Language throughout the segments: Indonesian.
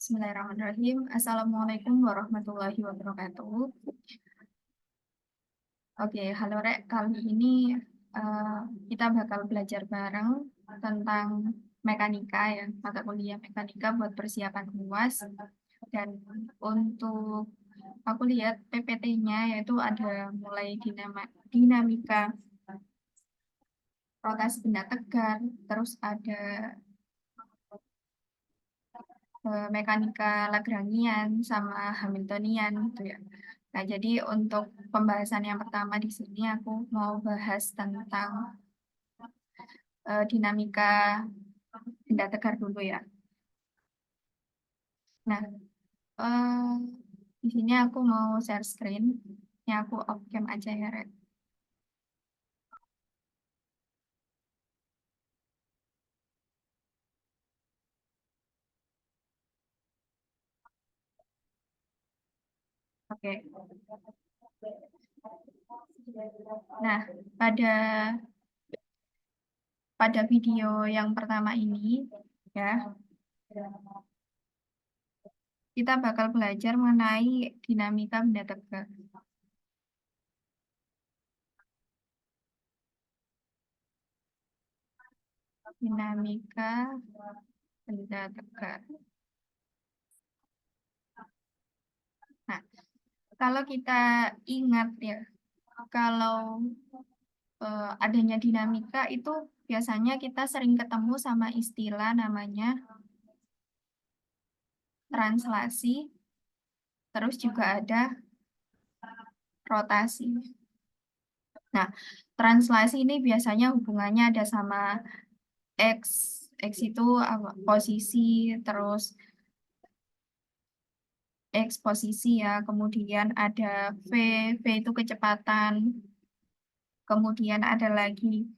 Bismillahirrahmanirrahim. Assalamualaikum warahmatullahi wabarakatuh. Oke, halo Rek. Kali ini eh, kita bakal belajar bareng tentang mekanika ya, mata kuliah mekanika buat persiapan UAS. Dan untuk aku lihat PPT-nya yaitu ada mulai dinamika rotasi benda tegar, terus ada mekanika Lagrangian sama Hamiltonian gitu ya. Nah, jadi untuk pembahasan yang pertama di sini aku mau bahas tentang dinamika benda tegar dulu ya. Nah, eh, di sini aku mau share screen. Ini aku off cam aja ya, Red. Oke. Nah, pada pada video yang pertama ini ya, kita bakal belajar mengenai dinamika benda tegar. Dinamika benda tegar. Nah, kalau kita ingat ya, kalau adanya dinamika itu biasanya kita sering ketemu sama istilah namanya translasi, terus juga ada rotasi. Nah, translasi ini biasanya hubungannya ada sama X, X itu posisi, terus X posisi ya, kemudian ada V, V itu kecepatan, kemudian ada lagi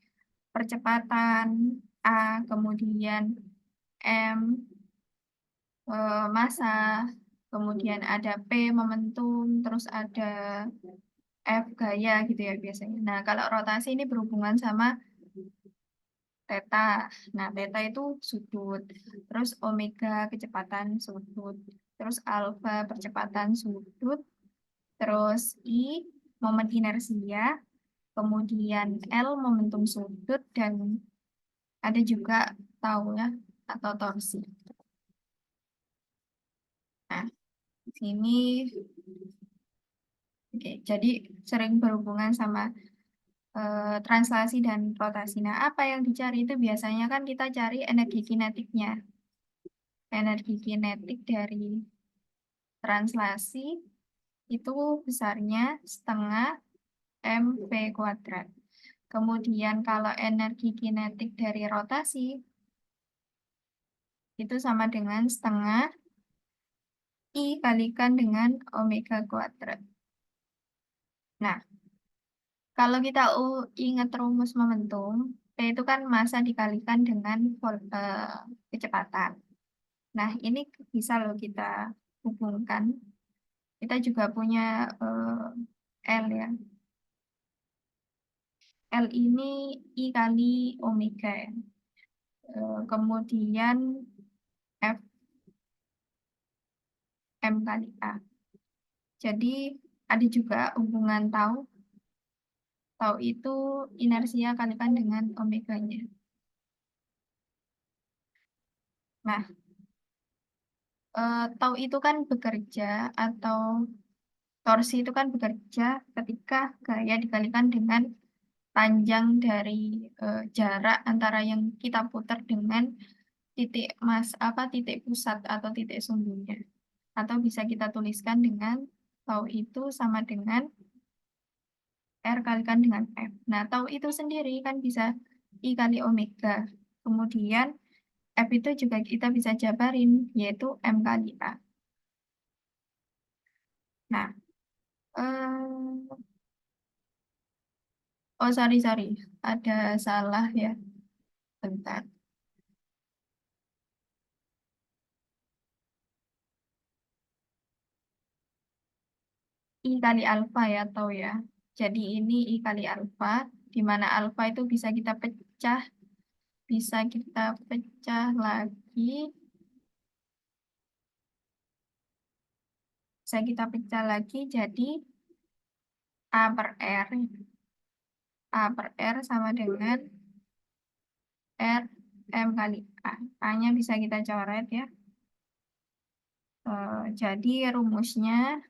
percepatan A, kemudian M massa, kemudian ada P momentum, terus ada F gaya gitu ya biasanya. Nah, kalau rotasi ini berhubungan sama theta. Nah, theta itu sudut, terus omega kecepatan sudut, terus alfa percepatan sudut, terus I momen inersia, kemudian L momentum sudut, dan ada juga tau ya atau torsi. Nah, di sini oke, jadi sering berhubungan sama translasi dan rotasi. Nah, apa yang dicari itu biasanya kan kita cari energi kinetiknya. Energi kinetik dari translasi itu besarnya setengah mv kuadrat. Kemudian kalau energi kinetik dari rotasi itu sama dengan setengah I kalikan dengan omega kuadrat. Nah, kalau kita ingat rumus momentum, P itu kan massa dikalikan dengan kecepatan. Nah, ini bisa loh kita hubungkan. Kita juga punya L ya. L ini I kali omega ya. Kemudian F M kali A. Jadi ada juga hubungan tau. Tau itu inersia kalikan dengan omeganya. Nah, tau itu kan bekerja atau torsi itu kan bekerja ketika gaya dikalikan dengan panjang dari jarak antara yang kita putar dengan titik titik pusat atau titik sumbunya. Atau bisa kita tuliskan dengan tau itu sama dengan R kalikan dengan F. Nah, tau itu sendiri kan bisa I kali omega. Kemudian F itu juga kita bisa jabarin, yaitu M kali A. Nah, oh sorry, ada salah ya, bentar. I kali alfa ya, tahu ya. Jadi ini I kali alfa, di mana alfa itu bisa kita pecah lagi Bisa kita pecah lagi jadi A per R. A per R sama dengan R M kali A. A-nya bisa kita coret ya. Jadi rumusnya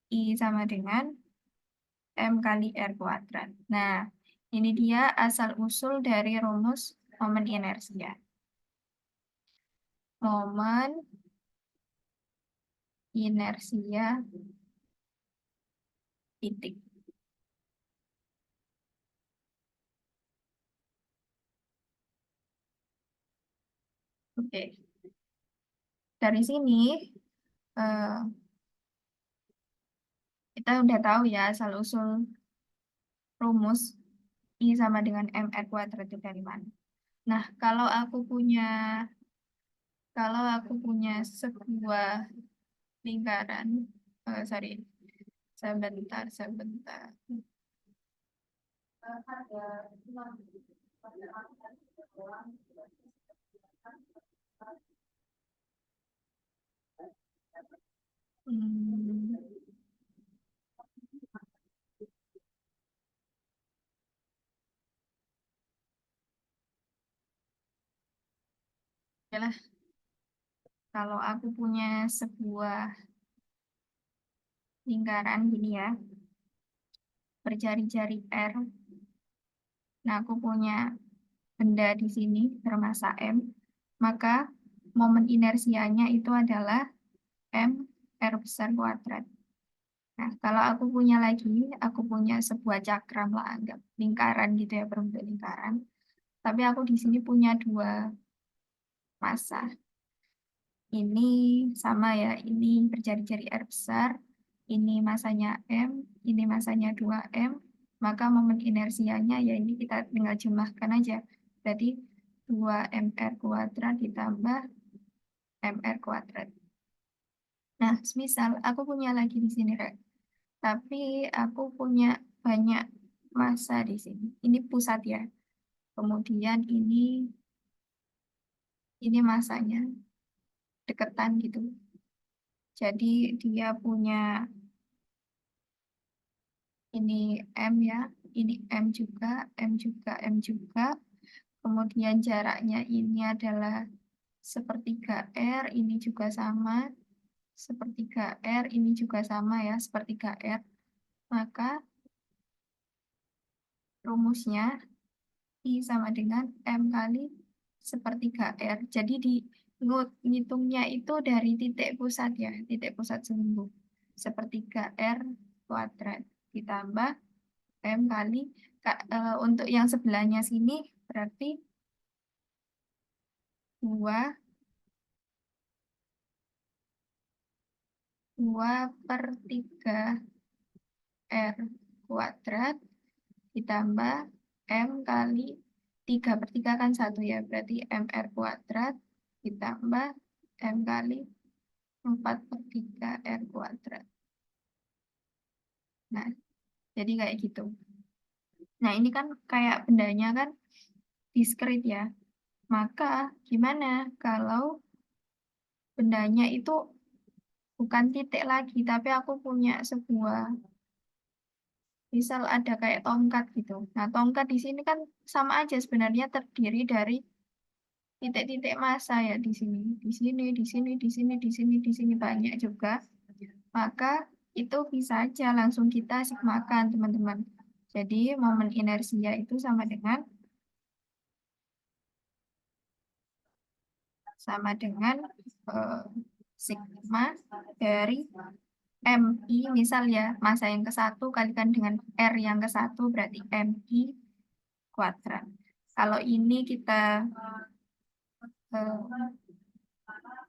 I sama dengan M kali R kuadrat. Nah, ini dia asal-usul dari rumus momen inersia. Momen inersia titik. Oke, dari sini eh, kita udah tahu ya asal-usul rumus I sama dengan MR kuadrat itu dari mana. Nah, kalau aku punya sebuah lingkaran, sorry, sebentar. Hmm, ya lah, kalau aku punya sebuah lingkaran gini ya, berjari-jari R. Nah, aku punya benda di sini bermasa M, maka momen inersianya itu adalah M R besar kuadrat. Nah, kalau aku punya sebuah cakram lah, anggap lingkaran gitu ya, berbentuk lingkaran. Tapi aku di sini punya dua massa. Ini sama ya, ini berjari-jari R besar, ini masanya M, ini masanya 2M, maka momen inersianya ya ini kita tinggal jumlahkan aja. Berarti 2MR kuadrat ditambah MR kuadrat. Nah, misal aku punya lagi di sini, Rek. Tapi aku punya banyak massa di sini. Ini pusat ya. Kemudian ini masanya deketan gitu. Jadi dia punya ini M ya, ini M juga. Kemudian jaraknya ini adalah sepertiga R, ini juga sama. Sepertiga R, ini juga sama ya, sepertiga R. Maka rumusnya I sama dengan M kali sepertiga R. Jadi ngitungnya itu dari titik pusat ya, titik pusat selingkuh. Sepertiga R kuadrat ditambah M kali untuk yang sebelahnya sini berarti 2/3 R kuadrat ditambah M kali 3/3 kan satu ya, berarti MR kuadrat ditambah M kali 4/3 R kuadrat. Nah, jadi kayak gitu. Nah, ini kan kayak bendanya kan diskrit ya. Maka gimana kalau bendanya itu bukan titik lagi, tapi aku punya sebuah, misal ada kayak tongkat gitu. Nah, tongkat di sini kan sama aja sebenarnya terdiri dari titik-titik massa ya di sini, di sini, di sini, di sini, di sini, di sini banyak juga. Maka itu bisa aja langsung kita sigmakan, teman-teman. Jadi momen inersia itu sama dengan eh, sigma dari MI, misal ya massa yang ke satu kalikan dengan R yang ke satu berarti MI kuadrat. Kalau ini eh,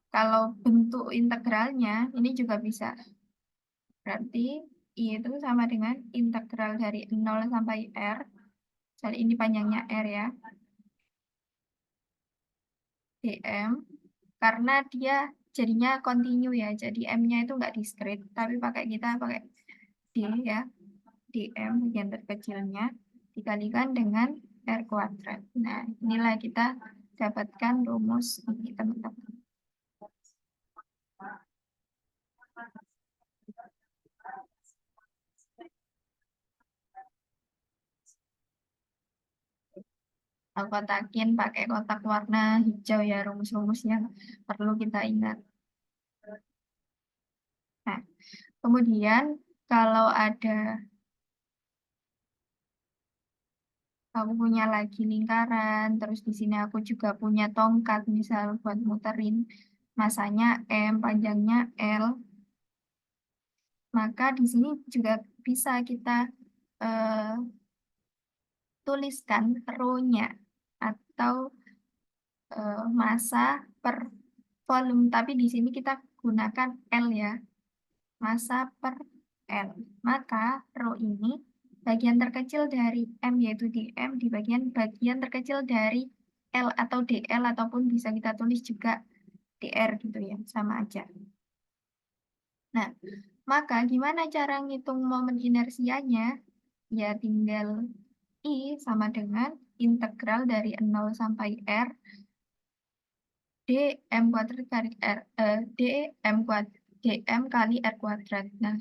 kalau bentuk integralnya ini juga bisa. Berarti I itu sama dengan integral dari 0 sampai R. Jadi ini panjangnya R ya, dm. Karena dia jadinya kontinu ya. Jadi M-nya itu nggak diskrit, tapi kita pakai D ya. dm bagian terkecilnya dikalikan dengan R kuadrat. Nah, inilah kita dapatkan rumus ini, teman-teman. Aku kotakin pakai kotak warna hijau ya, rumus-rumus yang perlu kita ingat. Nah, kemudian kalau aku punya lagi lingkaran, terus di sini aku juga punya tongkat, misal buat muterin, masanya M, panjangnya L, maka di sini juga bisa kita eh, tuliskan rho-nya atau massa per volume, tapi di sini kita gunakan L ya, massa per L. Maka rho ini bagian terkecil dari M, yaitu dm, di bagian terkecil dari L atau dl, ataupun bisa kita tulis juga dr gitu ya, sama aja. Nah, maka gimana cara ngitung momen inersianya? Ya tinggal I sama dengan integral dari 0 sampai R dm kuadrat kali R, dm kuadrat, dm kali R kuadrat. Nah,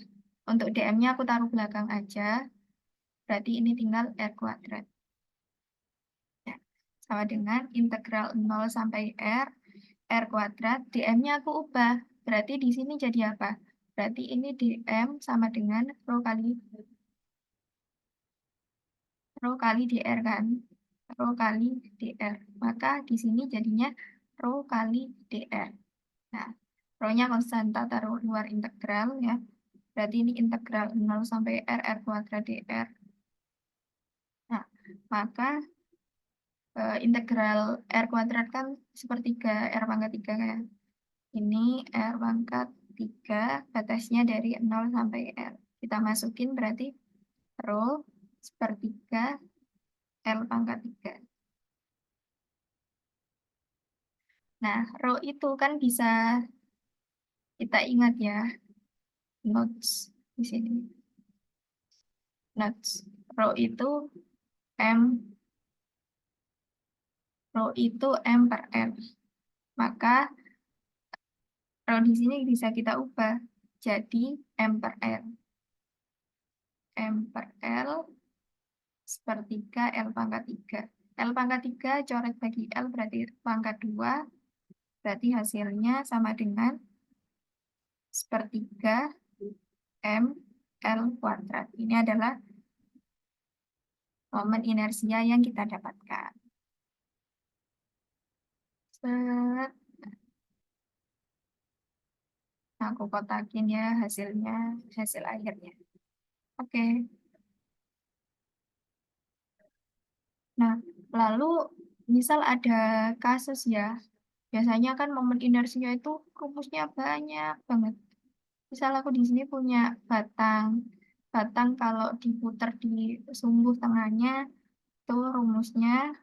untuk dm-nya aku taruh belakang aja, berarti ini tinggal R kuadrat. Ya, sama dengan integral 0 sampai R kuadrat, dm-nya aku ubah. Berarti di sini jadi apa? Berarti ini dm sama dengan rho kali dr kan? Rho kali dr. Maka di sini jadinya rho kali dr. Nah, rho-nya konstanta taruh luar integral ya. Berarti ini integral 0 sampai R kuadrat dr. Nah, maka integral R kuadrat kan sepertiga R pangkat 3 kan. Ini R pangkat 3, batasnya dari 0 sampai R. Kita masukin berarti rho sepertiga L pangkat 3. Nah, rho itu kan bisa kita ingat ya, notes di sini. Notes. Rho itu M, rho itu M per M. Maka rho di sini bisa kita ubah jadi M per L. M per L sepertiga L pangkat 3. L pangkat 3 coret bagi L berarti pangkat 2. Berarti hasilnya sama dengan sepertiga M L kuadrat. Ini adalah momen inersia yang kita dapatkan. Set. Aku kotakin ya hasilnya, hasil akhirnya. Oke. Nah, lalu misal ada kasus ya, biasanya kan momen inersinya itu rumusnya banyak banget. Misal aku di sini punya batang. Batang kalau diputar di sumbu tengahnya, itu rumusnya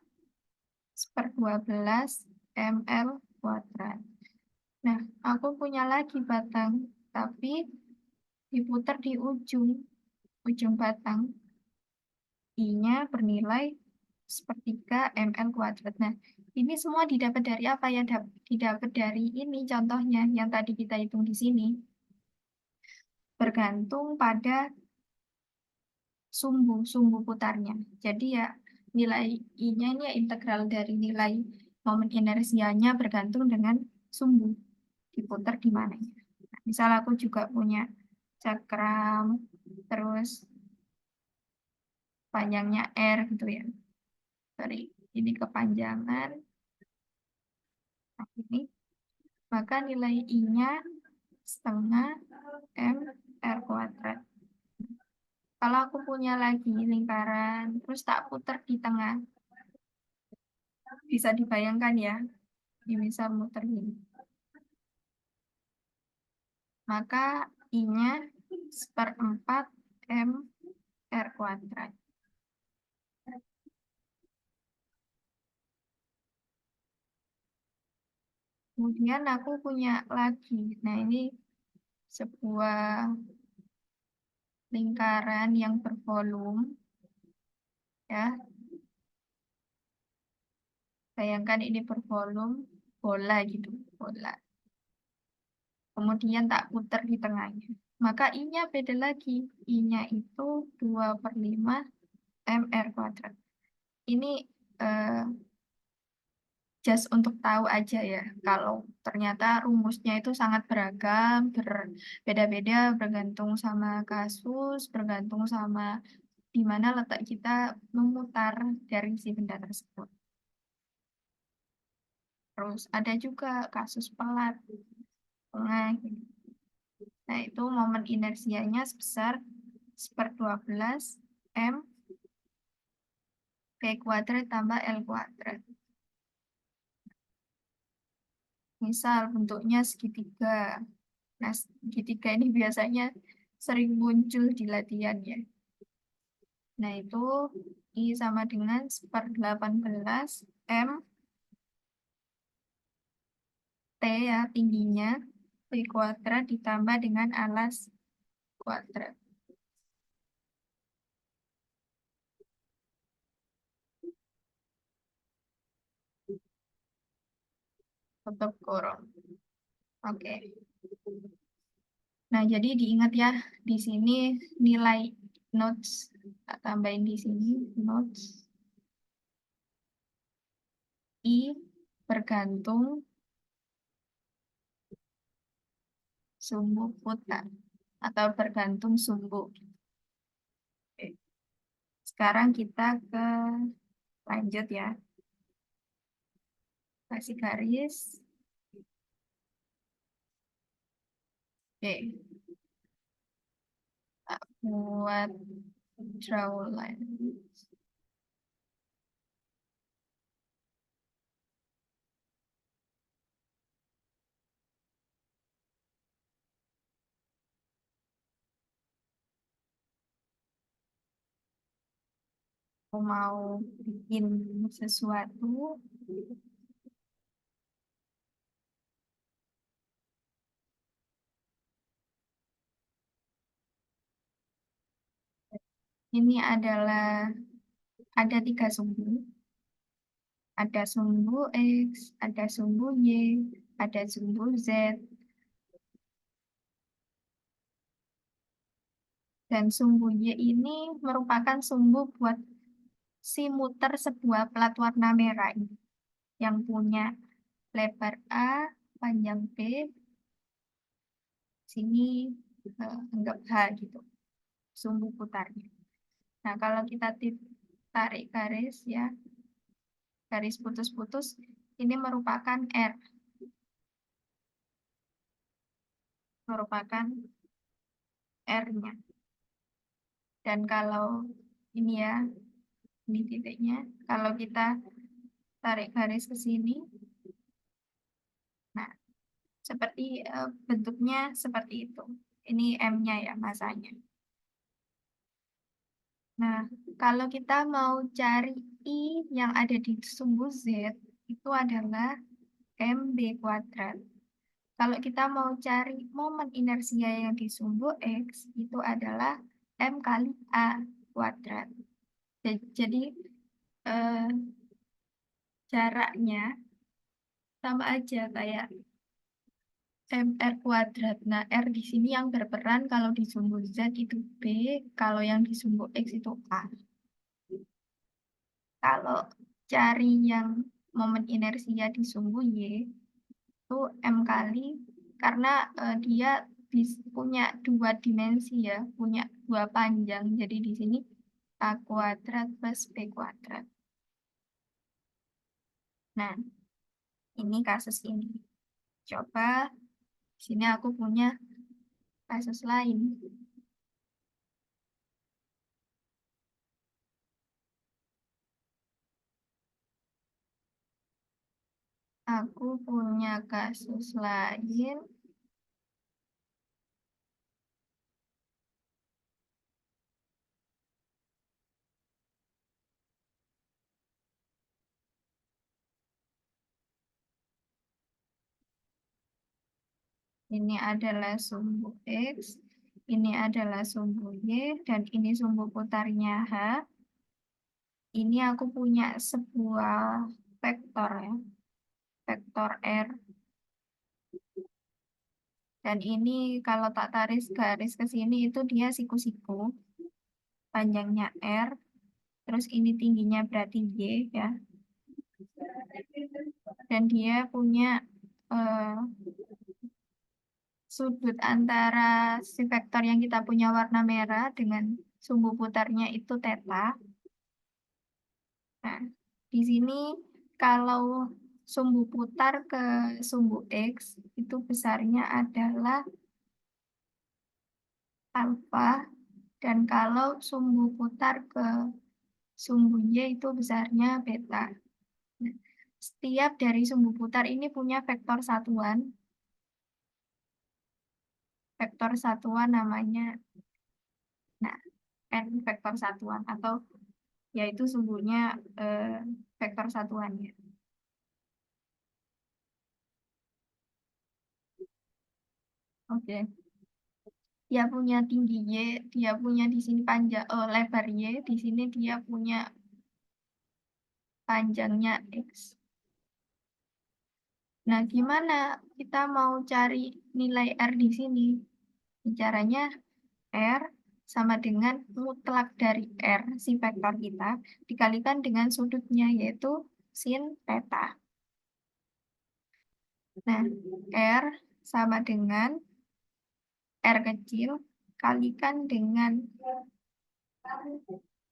/12 ml kuadrat. Nah, aku punya lagi batang, tapi diputar di ujung batang. I-nya bernilai sepertiga ml kuadrat. Nah, ini semua didapat dari apa ya? Didapat dari ini contohnya yang tadi kita hitung di sini. Bergantung pada sumbu putarnya. Jadi ya nilai I-nya ini ya integral dari nilai momen inersianya bergantung dengan sumbu diputar di mananya. Nah, misal aku juga punya cakram, terus panjangnya R gitu ya. Sorry, ini kepanjangan. Nah, ini. Maka nilai I-nya setengah M R kuadrat. Kalau aku punya lagi lingkaran, terus tak putar di tengah, bisa dibayangkan ya, ini misal muter gini. Maka I-nya seperempat M R kuadrat. Kemudian aku punya lagi, nah ini sebuah lingkaran yang bervolume, ya. Bayangkan ini bervolume bola gitu, bola. Kemudian tak putar di tengahnya. Maka I-nya beda lagi. I-nya itu 2/5 mr kuadrat. Ini eh, just untuk tahu aja ya, kalau ternyata rumusnya itu sangat beragam, berbeda-beda, bergantung sama kasus, bergantung sama di mana letak kita memutar dari si benda tersebut. Terus ada juga kasus pelat. Nah, nah itu momen inersianya sebesar 1/12 M V kuadrat tambah L kuadrat. Misal bentuknya segitiga. Nah, segitiga ini biasanya sering muncul di latihan ya. Nah, itu I sama dengan 1/18 M T ya tingginya V kuadrat ditambah dengan alas kuadrat. Tutup kurung. Oke. Nah, jadi diingat ya, di sini nilai notes, tak tambahin di sini notes I bergantung sumbu putar atau bergantung sumbu. Oke. Sekarang kita ke lanjut ya, kasih garis. Oke, buat draw line. Aku mau bikin sesuatu. Ini adalah ada 3 sumbu. Ada sumbu X, ada sumbu Y, ada sumbu Z, dan sumbu Y ini merupakan sumbu buat si muter sebuah plat warna merah ini, yang punya lebar A, panjang B, sini anggap H gitu, sumbu putarnya. Nah, kalau kita tarik garis ya, garis putus-putus, ini merupakan R, merupakan R-nya. Dan kalau ini ya, ini titiknya, kalau kita tarik garis ke sini, nah, seperti bentuknya seperti itu. Ini M-nya ya, masanya. Nah, kalau kita mau cari I yang ada di sumbu Z, itu adalah MB kuadrat. Kalau kita mau cari momen inersia yang di sumbu X, itu adalah M kali A kuadrat. Jadi, eh, jaraknya sama aja kayak MR kuadrat. Nah, R di sini yang berperan kalau di sumbu Z itu B, kalau yang di sumbu X itu A. Kalau cari yang momen inersia di sumbu Y, itu M kali, karena dia punya 2 dimensi ya, punya 2 panjang. Jadi di sini A kuadrat plus B kuadrat. Nah, ini kasus ini. Coba, di sini aku punya kasus lain. Aku punya kasus lain. Ini adalah sumbu X, ini adalah sumbu Y, dan ini sumbu putarnya H. Ini aku punya sebuah vektor ya, vektor R. Dan ini kalau tak tarik garis ke sini itu dia siku-siku, panjangnya R. terus ini tingginya berarti Y ya, dan dia punya eh, sudut antara si vektor yang kita punya warna merah dengan sumbu putarnya itu theta. Nah, di sini kalau sumbu putar ke sumbu X itu besarnya adalah alfa, dan kalau sumbu putar ke sumbu Y itu besarnya beta. Nah, setiap dari sumbu putar ini punya vektor satuan namanya, nah, n vektor satuan atau yaitu sumbunya vektor satuannya. Oke. Dia punya tinggi Y, dia punya di sini panjang lebar Y, di sini dia punya panjangnya X. Nah, gimana kita mau cari nilai R di sini? Caranya R sama dengan mutlak dari R, si vektor kita, dikalikan dengan sudutnya, yaitu sin theta. Nah, R sama dengan R kecil kalikan dengan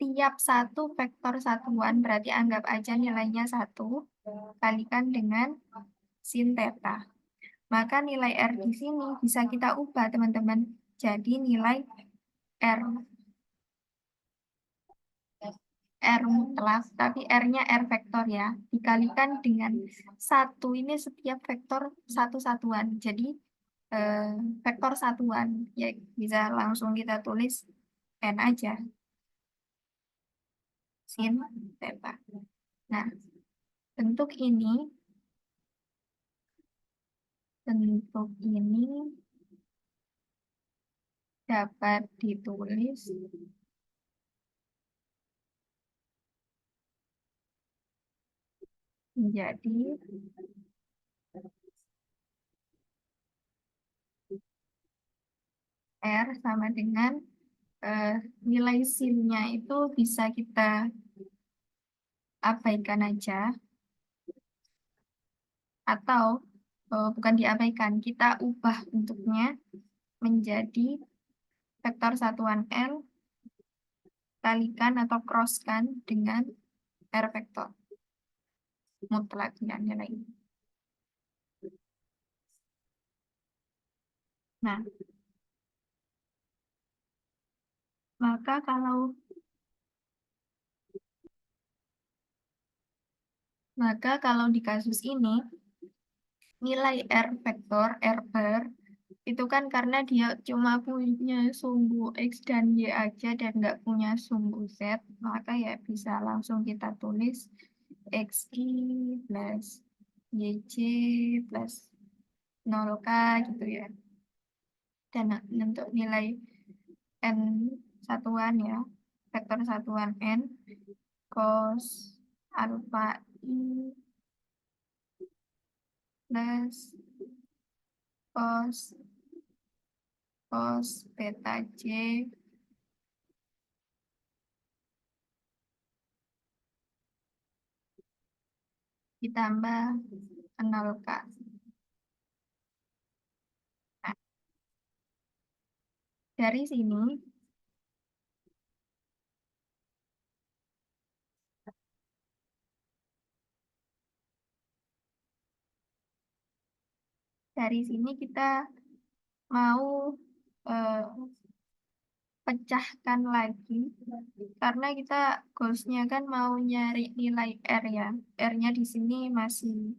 tiap satu vektor satuan, berarti anggap aja nilainya 1, kalikan dengan sin theta. Maka nilai R di sini bisa kita ubah, teman-teman. Jadi nilai R, R mutlak, tapi R-nya R vektor ya, dikalikan dengan 1, ini setiap vektor satu satuan. Jadi vektor satuan, ya bisa langsung kita tulis N aja, sin theta. Nah, bentuk ini, bentuk ini dapat ditulis menjadi R sama dengan nilai sin-nya itu bisa kita abaikan aja, atau bukan diabaikan, kita ubah bentuknya menjadi vektor satuan L kalikan atau crosskan dengan R vektor mutlaknya nilai ini. Nah, maka kalau di kasus ini nilai R vektor R bar itu kan karena dia cuma punya sumbu X dan Y aja dan nggak punya sumbu Z, maka ya bisa langsung kita tulis XI plus YJ plus 0K gitu ya. Dan untuk nilai N satuan ya, vektor satuan N, cos alpha I plus cos cos beta J ditambah 0K. Nah, dari sini, kita mau eh, pecahkan lagi, karena kita goalsnya kan mau nyari nilai R ya. R-nya di sini masih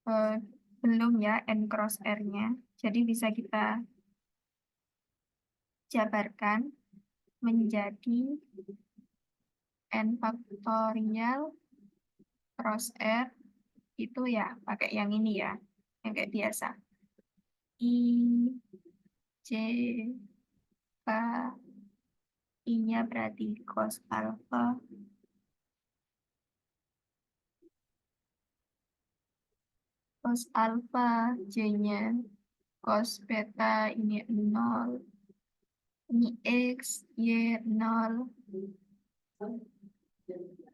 eh, belum ya, N cross R-nya. Jadi bisa kita jabarkan menjadi N faktorial cross R itu ya pakai yang ini ya, yang kayak biasa. I, J, K, I-nya berarti cos alpha, cos alpha, J-nya cos beta, ini 0, ini X, Y 0,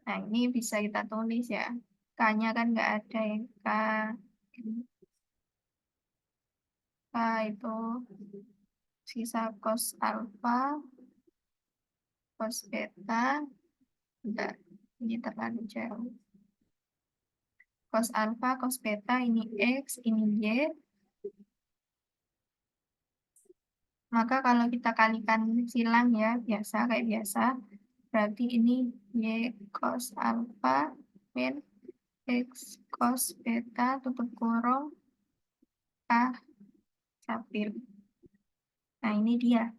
Nah, ini bisa kita tulis ya. K-nya kan nggak ada yang K. K itu sisa cos alfa, cos beta. Enggak, ini terlalu jauh. Cos alfa, cos beta, ini X, ini Y. Maka kalau kita kalikan silang ya, biasa, kayak biasa. Berarti ini Y cos alfa min X cos beta tutup kurung K capil. Nah, ini dia.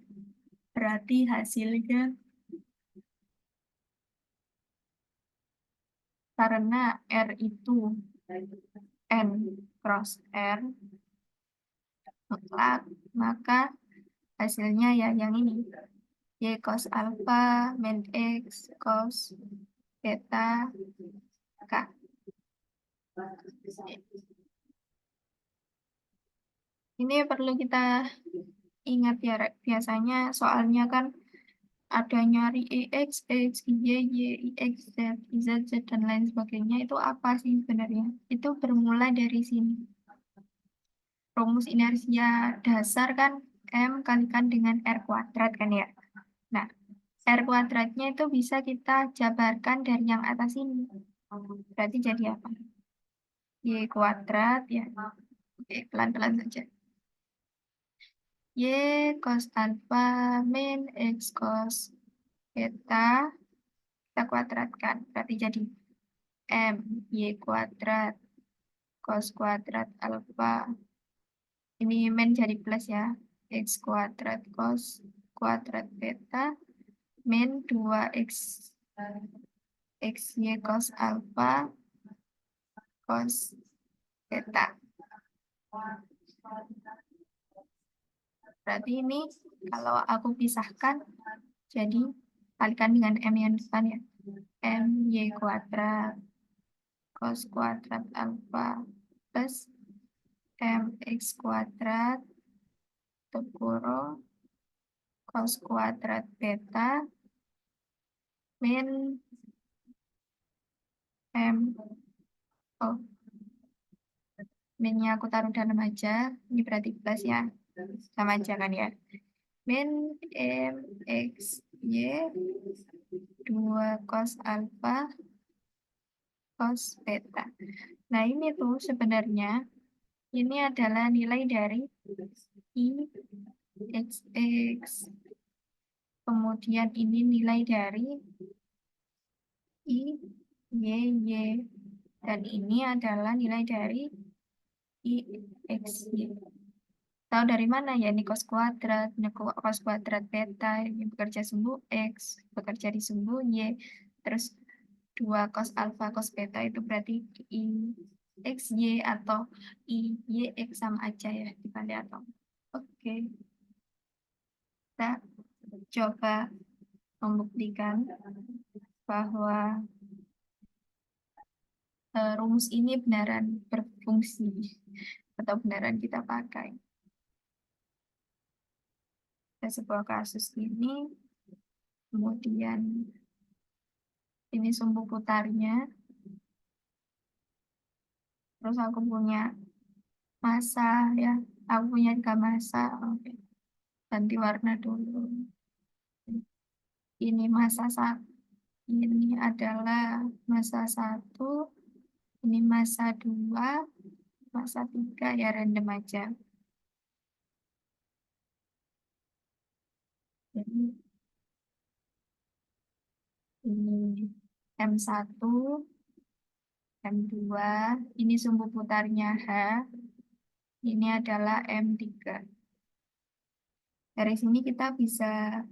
Berarti hasilnya karena R itu N cross R mutlak, maka hasilnya ya yang ini. Y cos alfa min X cos beta K. Ini perlu kita ingat ya, Rek. Biasanya soalnya kan ada nyari EX, X, Y, Y, IX, Z, Z, Z, dan lain sebagainya. Itu apa sih sebenarnya? Itu bermula dari sini. Rumus inersia dasar kan M kalikan dengan R kuadrat kan ya. Nah, R kuadratnya itu bisa kita jabarkan dari yang atas ini. Berarti jadi apa? Y kuadrat ya. Oke, pelan-pelan saja. Y cos alfa min X cos beta kita kuadratkan. Berarti jadi M Y kuadrat cos kuadrat alfa. Ini min jadi plus ya. X kuadrat cos kuadrat beta min 2X XY cos alfa cos beta. Berarti ini kalau aku pisahkan jadi kalikan dengan M yang depan ya. M Y kuadrat cos kuadrat alfa plus M X kuadrat kurung cos kuadrat beta min M. Oh, minnya aku taruh dalam aja. Ini berarti plus ya. Sama aja kan ya. Min M X Y 2 cos alfa cos beta. Nah, ini tuh sebenarnya ini adalah nilai dari I X X. Kemudian ini nilai dari I Y Y. Dan ini adalah nilai dari I X Y. Tahu dari mana ya? Ini cos kuadrat, ini cos kuadrat beta, ini bekerja sumbu X, bekerja di sumbu Y. Terus 2 cos alfa cos beta itu berarti I X Y atau I Y X sama aja ya dibalik atau. Oke, kita coba membuktikan bahwa rumus ini benaran berfungsi atau benaran kita pakai. Ada sebuah kasus ini, kemudian ini sumbu putarnya, terus aku punya massa ya, aku punya 3 massa. Oke. Ganti warna dulu. Ini massa satu, ini adalah massa satu, ini massa dua, massa tiga ya random aja. Jadi ini M1, M2, ini sumbu putarnya H, ini adalah M3. Dari sini kita bisa,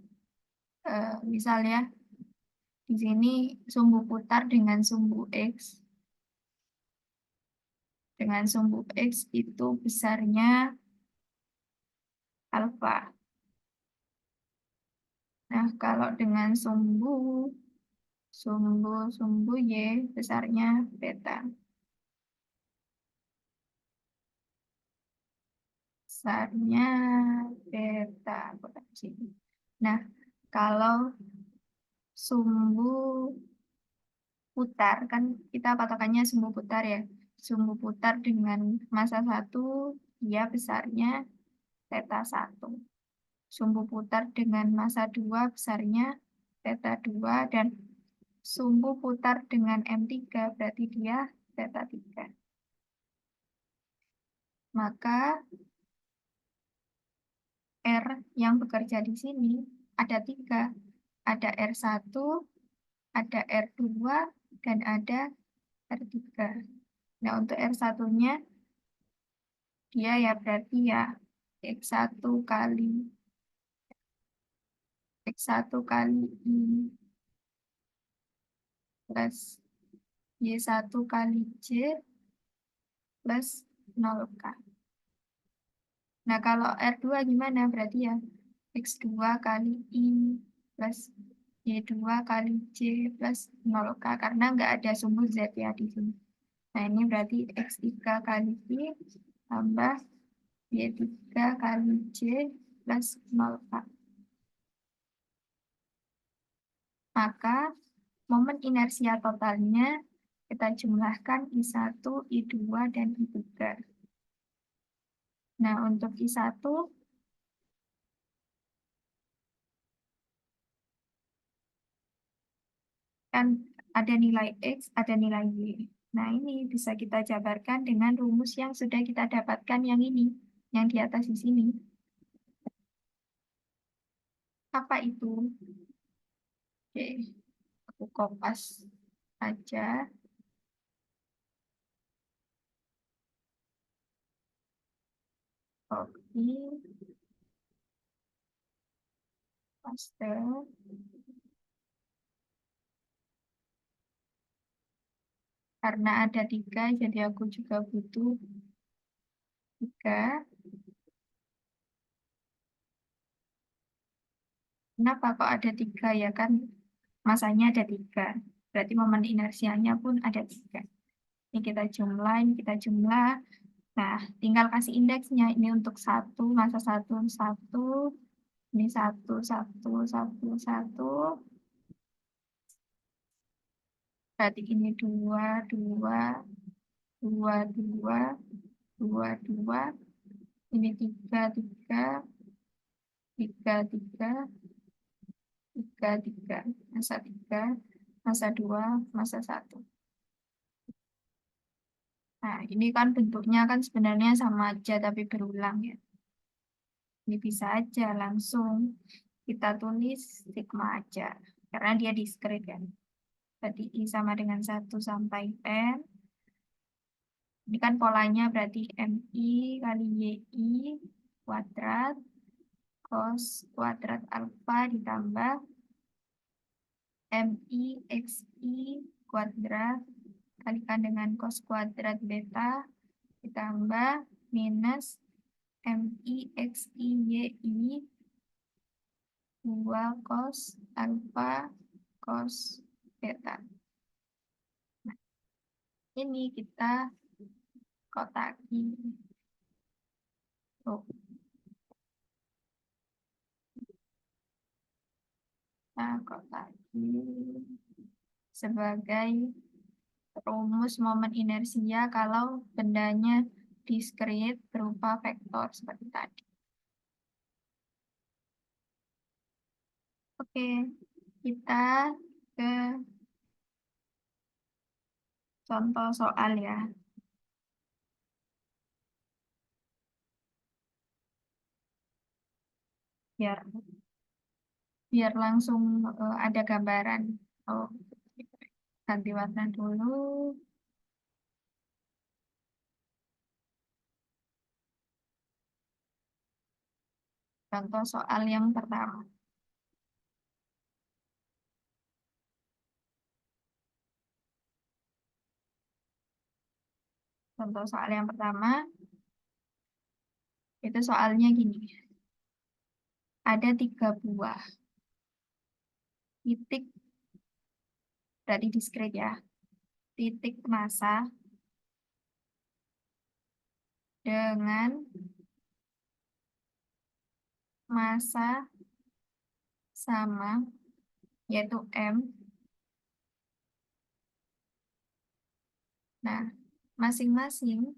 misalnya, di sini sumbu putar dengan sumbu X. Dengan sumbu X itu besarnya alfa. Nah, kalau dengan sumbu Y besarnya beta. Besarnya beta. Nah, kalau sumbu putar, kan kita patokannya sumbu putar ya. Sumbu putar dengan massa 1, dia besarnya theta 1. Sumbu putar dengan massa 2 besarnya theta 2, dan sumbu putar dengan M3 berarti dia theta 3. Maka R yang bekerja di sini ada 3. Ada R1, ada R2, dan ada R3. Nah, untuk R1-nya, dia ya berarti ya X1 kali X1 kali I plus Y1 kali J plus 0K. Nah, kalau R2 gimana? Berarti ya X2 kali I plus Y2 kali J plus 0K. Karena nggak ada sumbu Z ya di sini. Nah, ini berarti X3 kali I tambah Y3 kali J plus 0K. Maka momen inersia totalnya kita jumlahkan I1, I2, dan I3. Nah, untuk I1 kan ada nilai X, ada nilai Y. Nah, ini bisa kita jabarkan dengan rumus yang sudah kita dapatkan yang ini, yang di atas di sini. Apa itu? Oke, aku kopas aja. Copy, paste. Karena ada 3, jadi aku juga butuh 3. Kenapa kok ada 3 ya kan? Masanya ada 3. Berarti momen inersianya pun ada 3. Ini kita jumlah, ini kita jumlah. Nah, tinggal kasih indeksnya. Ini untuk 1, masa 1, 1. Ini 1, 1, 1, 1. Berarti ini 2, 2, 2, 2, 2, 2. Ini 3, 3, 3, 3, 3, 3. Masa 3, masa 2, masa 1. Nah, ini kan bentuknya kan sebenarnya sama aja tapi berulang ya. Ini bisa aja langsung kita tulis sigma aja. Karena dia diskrit kan. Berarti I sama dengan 1 sampai N. Ini kan polanya berarti MI kali YI kuadrat cos kuadrat alfa ditambah MI XI kuadrat kalikan dengan cos kuadrat beta ditambah minus MI XI YI 2 cos alfa cos beta. Nah, ini kita kotaki. Tuh, kita kotaki sebagai rumus momen inersia kalau bendanya diskrit berupa vektor seperti tadi. Oke, kita ke contoh soal ya. Biar biar langsung ada gambaran. Oh, ganti warna dulu. Contoh soal yang pertama. Contoh soal yang pertama, itu soalnya gini. Ada 3 buah titik, berarti diskrit ya, titik massa dengan massa sama yaitu M. Nah, masing-masing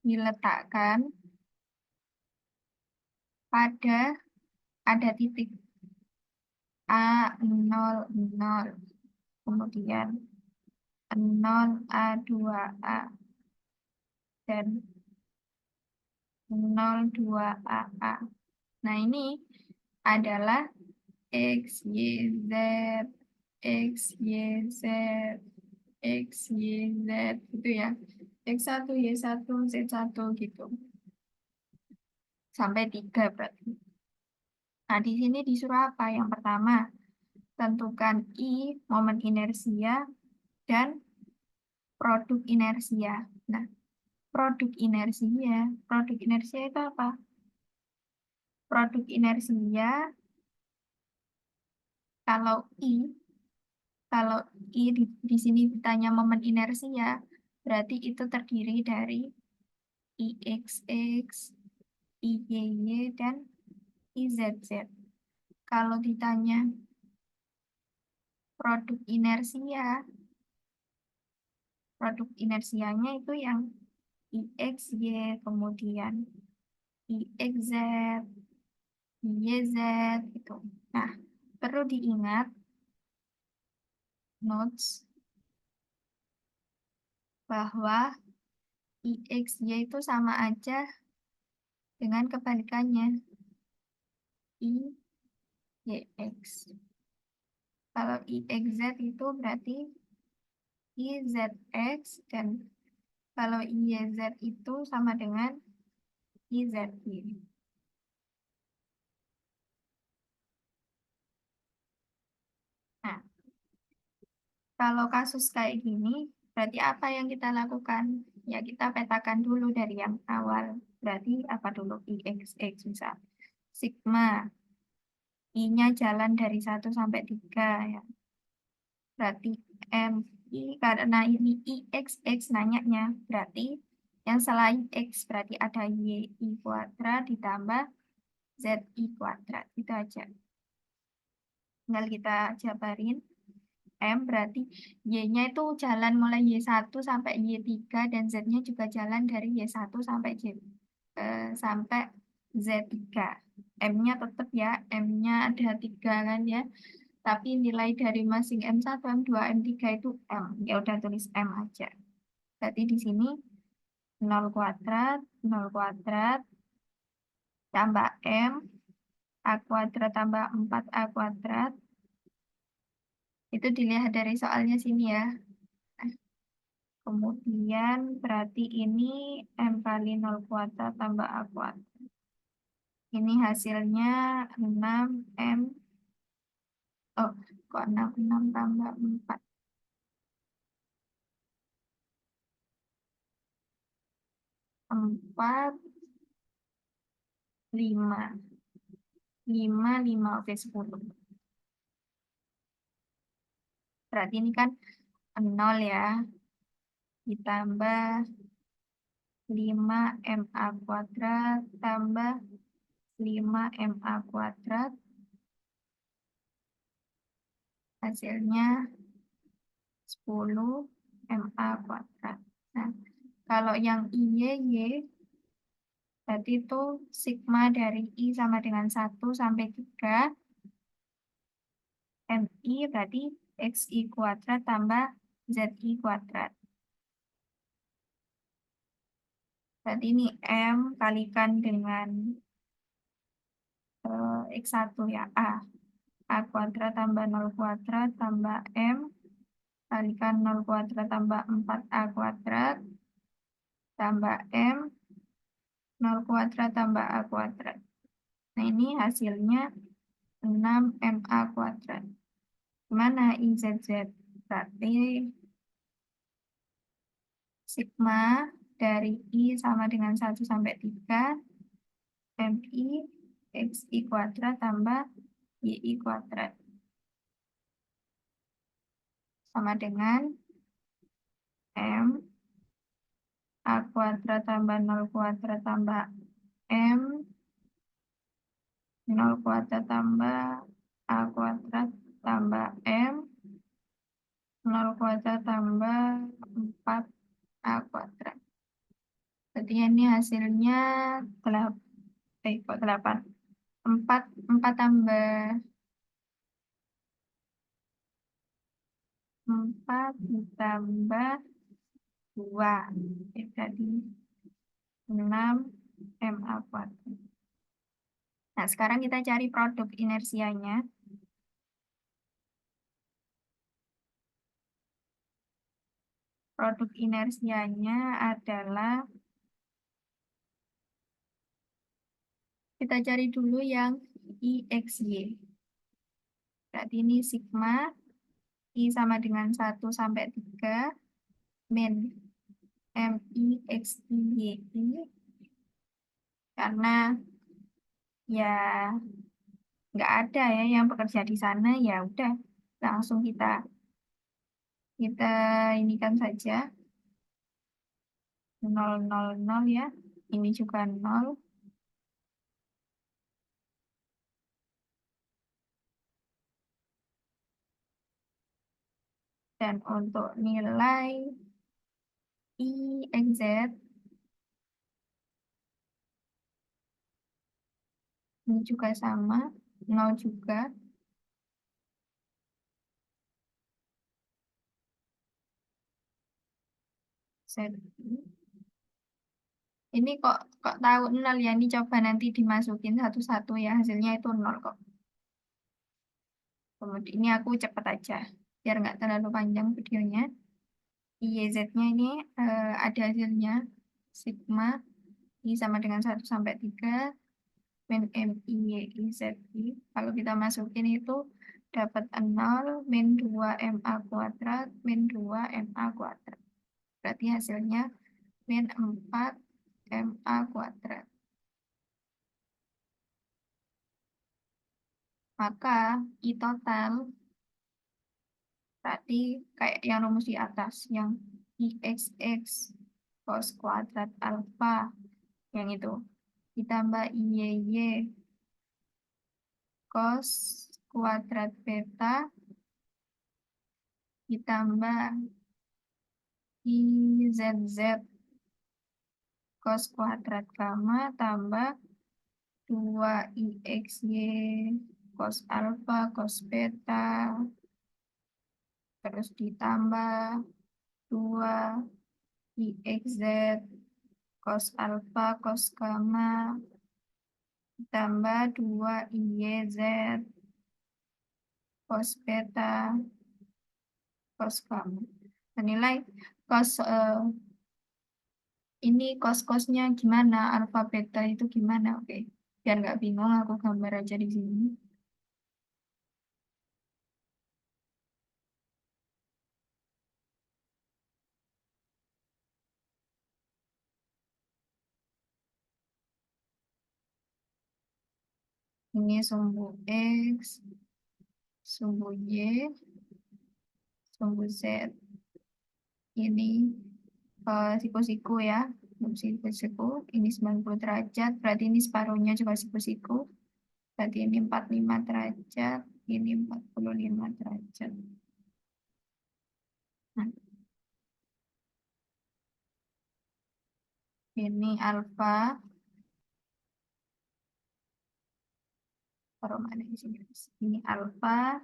diletakkan pada ada titik A00, kemudian 0A2A, dan 02AA. Nah, ini adalah X, Y, Z, X, Y, Z, X, Y, Z, gitu ya. X1, Y1, Z1, gitu. Sampai 3 berarti. Nah, di sini disuruh apa? Yang pertama, tentukan I, momen inersia, dan produk inersia. Nah, produk inersia itu apa? Produk inersia, kalau I, kalau di sini ditanya momen inersia, berarti itu terdiri dari IXX, IYY, dan IZZ. Kalau ditanya produk inersia, produk inersianya itu yang IXY, kemudian IXZ, IYZ, itu. Nah, perlu diingat, notes, bahwa IXY itu sama aja dengan kebalikannya, IYX. Kalau IXZ itu berarti IZX, dan kalau IYZ itu sama dengan IZY. Nah, kalau kasus kayak gini, berarti apa yang kita lakukan? Ya, kita petakan dulu dari yang awal. Berarti apa dulu? IXX misal. Sigma, I-nya jalan dari 1 sampai 3 ya. Berarti MI, karena ini IXX nanyanya, berarti yang selain X berarti ada YI kuadrat ditambah ZI kuadrat. Itu aja. Tinggal kita jabarin. M berarti Y-nya itu jalan mulai Y1 sampai Y3, dan Z-nya juga jalan dari Y1 sampai sampai Z3. M-nya tetap ya, M-nya ada 3 kan ya. Tapi nilai dari masing M1, M2, M3 itu M. Ya udah tulis M aja. Berarti di sini 0 kuadrat, 0 kuadrat, tambah M, A kuadrat tambah 4A kuadrat. Itu dilihat dari soalnya sini ya. Kemudian berarti ini M kali 0 kuadrat tambah A kuadrat. Ini hasilnya 6M. Oh, kok 6 tambah 4. 4, 5. 5, 5, oke 10. Berarti ini kan 0 ya. Ditambah 5MA kuadrat tambah 5MA kuadrat. Hasilnya 10MA kuadrat. Nah, kalau yang IYY, berarti itu sigma dari I sama dengan 1 sampai 3. MI berarti XI kuadrat tambah ZI kuadrat. Berarti ini M kalikan dengan X1 ya, A. A kuadrat tambah 0 kuadrat tambah M kalikan 0 kuadrat tambah 4A kuadrat tambah M 0 kuadrat tambah A kuadrat. Nah, ini hasilnya 6MA kuadrat. Gimana IZZ? Berarti sigma dari I sama dengan 1 sampai 3 MI XI kuadrat tambah YI kuadrat. Sama dengan M A kuadrat tambah 0 kuadrat tambah M, 0 kuadrat tambah A kuadrat tambah M, 0 kuadrat tambah 4 A kuadrat. Berarti ini hasilnya 8. 4 tambah 4 ditambah 2. Jadi 6 MA kuadrat. Nah, sekarang kita cari produk inersianya. Produk inersianya adalah, kita cari dulu yang IXY. Berarti ini sigma, I sama dengan 1 sampai 3, min MIXY. Karena ya nggak ada ya yang bekerja di sana, ya udah langsung kita ini kan saja 0, 0, 0 ya. Ini juga 0. Dan untuk nilai IXZ ini juga sama, 0 juga. Z. Ini kok tahu 0 ya? Ini coba nanti dimasukin satu-satu ya. Hasilnya itu 0 kok. Kemudian ini aku cepat aja. Biar nggak terlalu panjang videonya. IYZ-nya ini ada hasilnya. Sigma I sama dengan 1 sampai 3. Min MIYZI. Kalau kita masukin itu dapat 0 min 2 MA kuadrat min 2 MA kuadrat. Berarti hasilnya min 4 MA kuadrat. Maka I total tadi kayak yang rumus di atas, yang IXX cos kuadrat alfa, yang itu. Ditambah IYY cos kuadrat beta, ditambah IZZ cos kuadrat gamma, tambah 2 IXY cos alfa cos beta, terus ditambah 2 IXZ cos alfa cos gamma, ditambah 2 IYZ cos beta cos gamma. Nilai cos ini cos-cosnya gimana, alfa beta itu gimana? Oke, biar nggak bingung aku gambar aja di sini. Ini sumbu X, sumbu Y, sumbu Z. Ini siku-siku ya, siku-siku. Ini 90 derajat, berarti ini separuhnya juga siku-siku. Berarti ini 45 derajat, ini 45 derajat. Nah, ini alfa, taruh mana di sini? Ini alfa,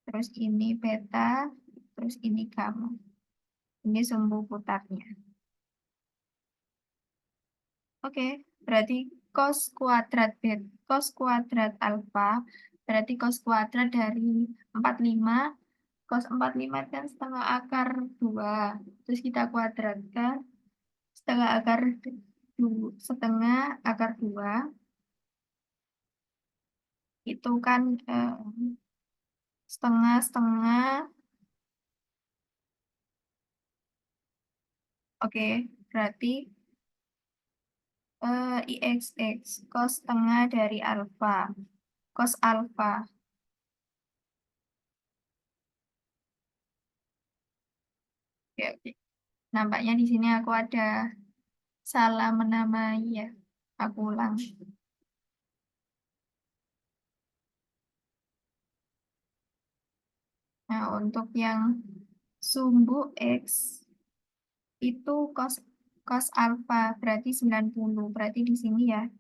terus ini beta, terus ini gamma. Ini sumbu putarnya. Oke, berarti cos kuadrat alfa, berarti cos kuadrat dari 45, cos 45 kan setengah akar 2. Terus kita kuadratkan setengah akar 2 itu kan setengah-setengah. Oke, berarti IXX cos setengah dari alfa, cos alfa. Oke, oke. Nampaknya di sini aku ada salah menamai ya. Aku ulang. Nah, untuk yang sumbu X itu cos cos alfa berarti 90. Berarti di sini ya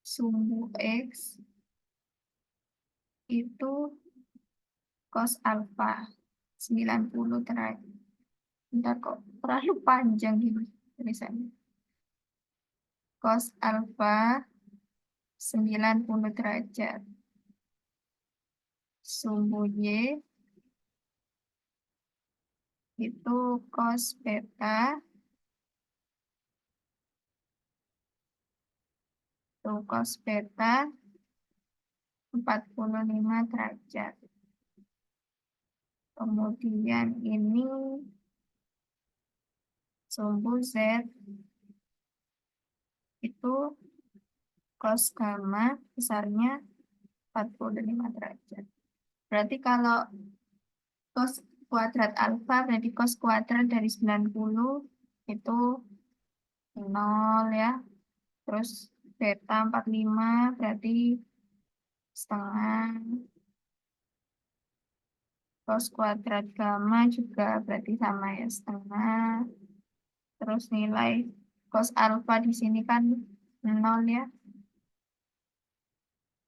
sumbu X itu cos alfa 90 derajat. Bentar kok terlalu panjang gitu tulisannya. Cos alfa 90 derajat. Sumbu Y itu cos beta itu cos beta 45 derajat. Kemudian ini sumbu Z itu cos gamma besarnya 45 derajat. Berarti kalau cos kuadrat alfa berarti cos kuadrat dari 90 itu 0 ya. Terus beta 45 berarti setengah. Cos kuadrat gamma juga berarti sama ya setengah. Terus nilai cos alfa di sini kan 0 ya.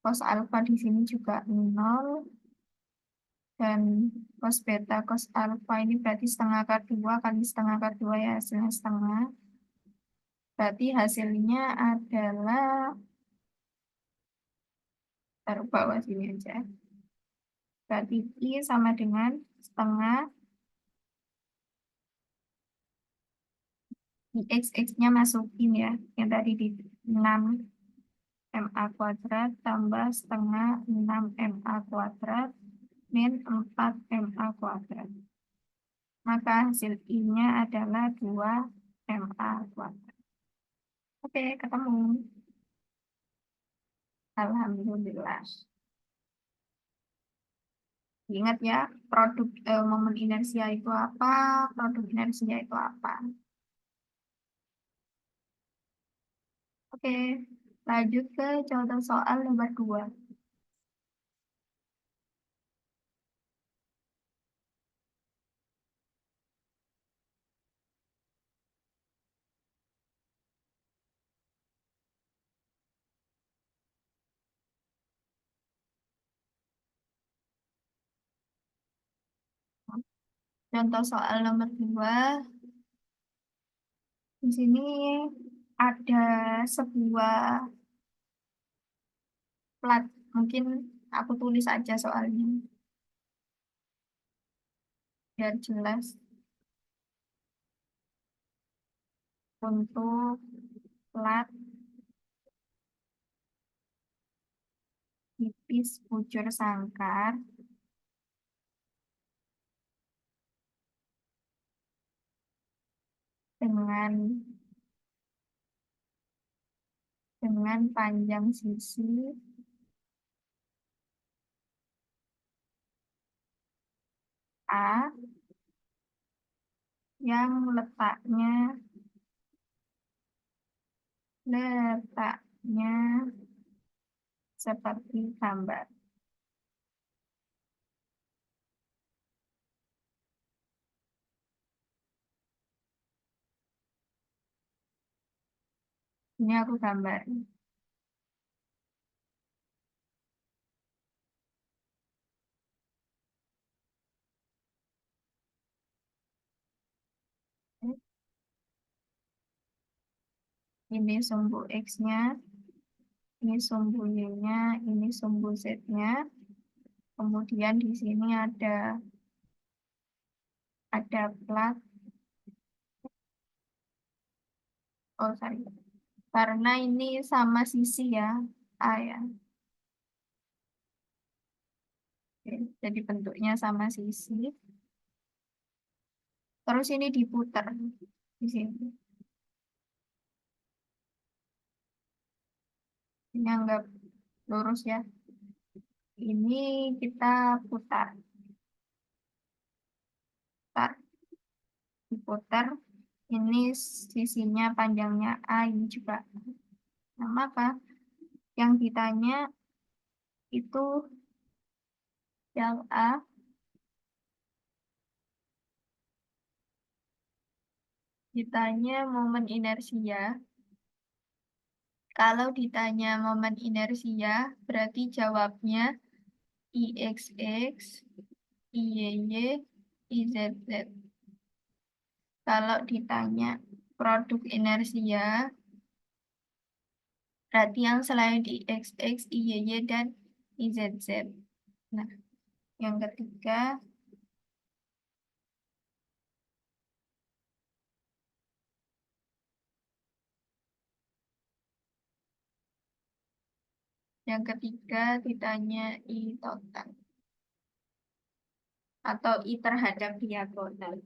Cos alfa di sini juga 0. Dan cos beta cos alfa ini berarti setengah akar 2 kali setengah akar 2 ya hasilnya setengah. Berarti hasilnya adalah taruh bawah sini aja. Berarti I sama dengan setengah di X-nya masukin ya. Yang tadi di 6 MA kuadrat tambah setengah 6 MA kuadrat min 4 MA kuadrat. Maka hasil I-nya adalah 2 MA kuadrat. Oke, ketemu. Alhamdulillah. Ingat ya, produk momen inersia itu apa, produk inersia itu apa. Oke, lanjut ke contoh soal nomor 2. Contoh soal nomor 2, di sini ada sebuah plat. Mungkin aku tulis aja soalnya, biar jelas. Untuk plat tipis bujur sangkar dengan panjang sisi A yang letaknya seperti gambar. Ini aku gambar. Ini sumbu X-nya, ini sumbu Y-nya, ini sumbu Z-nya. Kemudian di sini ada plat. Oh, sorry. Karena ini sama sisi ya, A ya. Oke, jadi bentuknya sama sisi. Terus ini diputar di sini. Ini anggap lurus ya. Ini kita putar. Putar. diputar, ini sisinya panjangnya A, ini juga. Nah, maka yang ditanya itu del A ditanya momen inersia. Kalau ditanya momen inersia, berarti jawabnya IXX, IYY, IZZ. Kalau ditanya produk inersia, berarti yang selain IXX, IYY, dan IZZ. Nah, yang ketiga, ditanya I total atau I terhadap diagonal.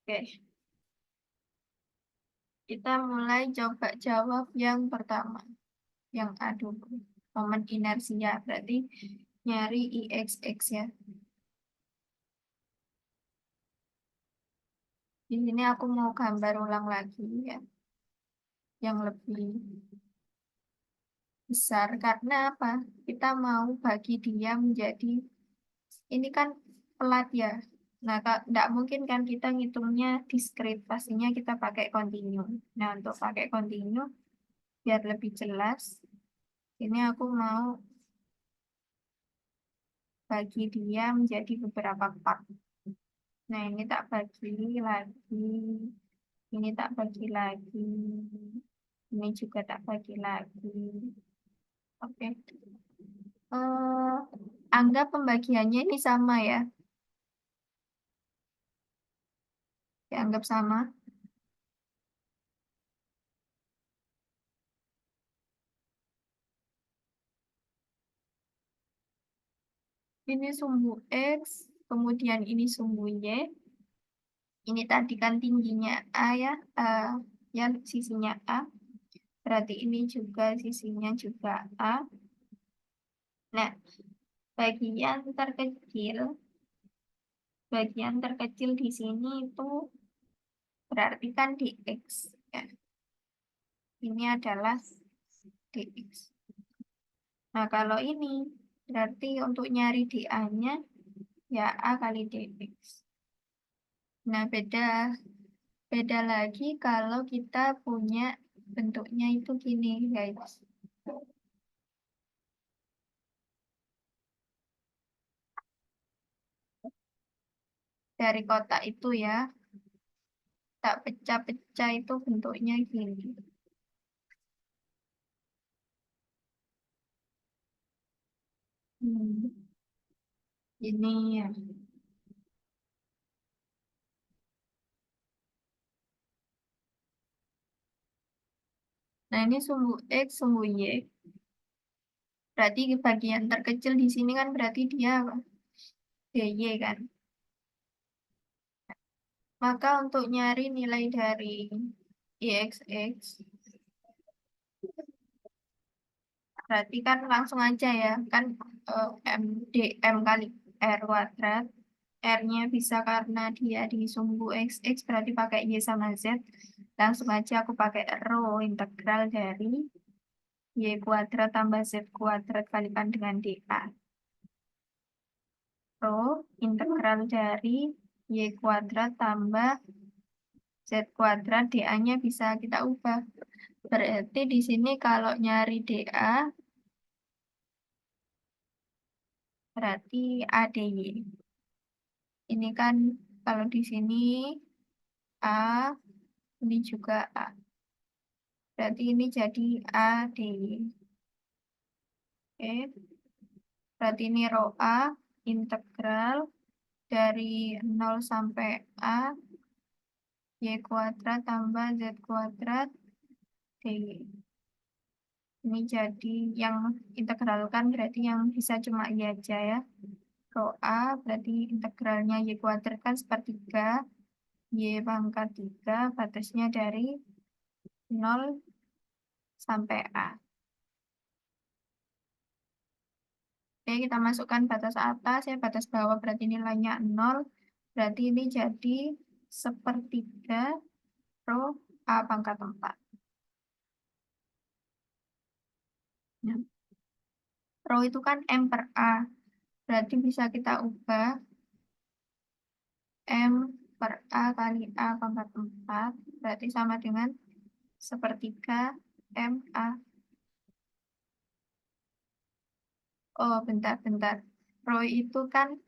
Oke, kita mulai coba jawab yang pertama, yang A dulu. Momen inersia, berarti nyari IXX ya. Di sini aku mau gambar ulang lagi ya, yang lebih besar. Karena apa? Kita mau bagi dia menjadi, ini kan pelat ya. Nah, tidak mungkin kan kita ngitungnya diskrit, pastinya kita pakai kontinu. Nah, untuk pakai kontinu, biar lebih jelas, ini aku mau bagi dia menjadi beberapa part. Nah, ini tak bagi lagi, ini tak bagi lagi, ini juga tak bagi lagi. Oke. Anggap pembagiannya ini sama ya. Dianggap sama. Ini sumbu X, kemudian ini sumbu Y. Ini tadi kan tingginya A ya, ya sisinya A. Berarti ini juga sisinya juga A. Nah, bagian terkecil, bagian terkecil di sini itu berarti kan di X. Ya. Ini adalah dx. Nah, kalau ini berarti untuk nyari dA-nya ya A kali dx. Nah, beda lagi kalau kita punya bentuknya itu gini, guys. Dari kotak itu ya, tak pecah-pecah itu bentuknya gini. Hmm, ini ya. Nah, ini sumbu X, sumbu Y. Berarti bagian terkecil di sini kan berarti dia apa? DY kan. Maka untuk nyari nilai dari IXX, berarti kan langsung aja ya. Kan M, DM kali R kuadrat. R-nya bisa karena dia di sumbu XX, berarti pakai Y sama Z. Langsung aja aku pakai rho integral dari Y kuadrat tambah Z kuadrat kalikan dengan dA. Rho integral dari Y kuadrat tambah Z kuadrat, dA-nya bisa kita ubah. Berarti di sini kalau nyari dA, berarti ADY. Ini kan kalau di sini A, ini juga A. Berarti ini jadi ADY. Oke, berarti ini rho A integral dari 0 sampai A, Y kuadrat tambah Z kuadrat DY. Ini jadi yang integralkan berarti yang bisa cuma Y aja ya. Rho A berarti integralnya Y kuadrat kan sepertiga. Y pangkat 3 batasnya dari 0 sampai A. Oke, kita masukkan batas atas ya, batas bawah berarti nilainya 0. Berarti ini jadi sepertiga rho A pangkat 4. Nah, rho itu kan M per A. Berarti bisa kita ubah M per A kali A pangkat 4. Berarti sama dengan sepertiga M A. Oh, bentar-bentar. Rho itu kan,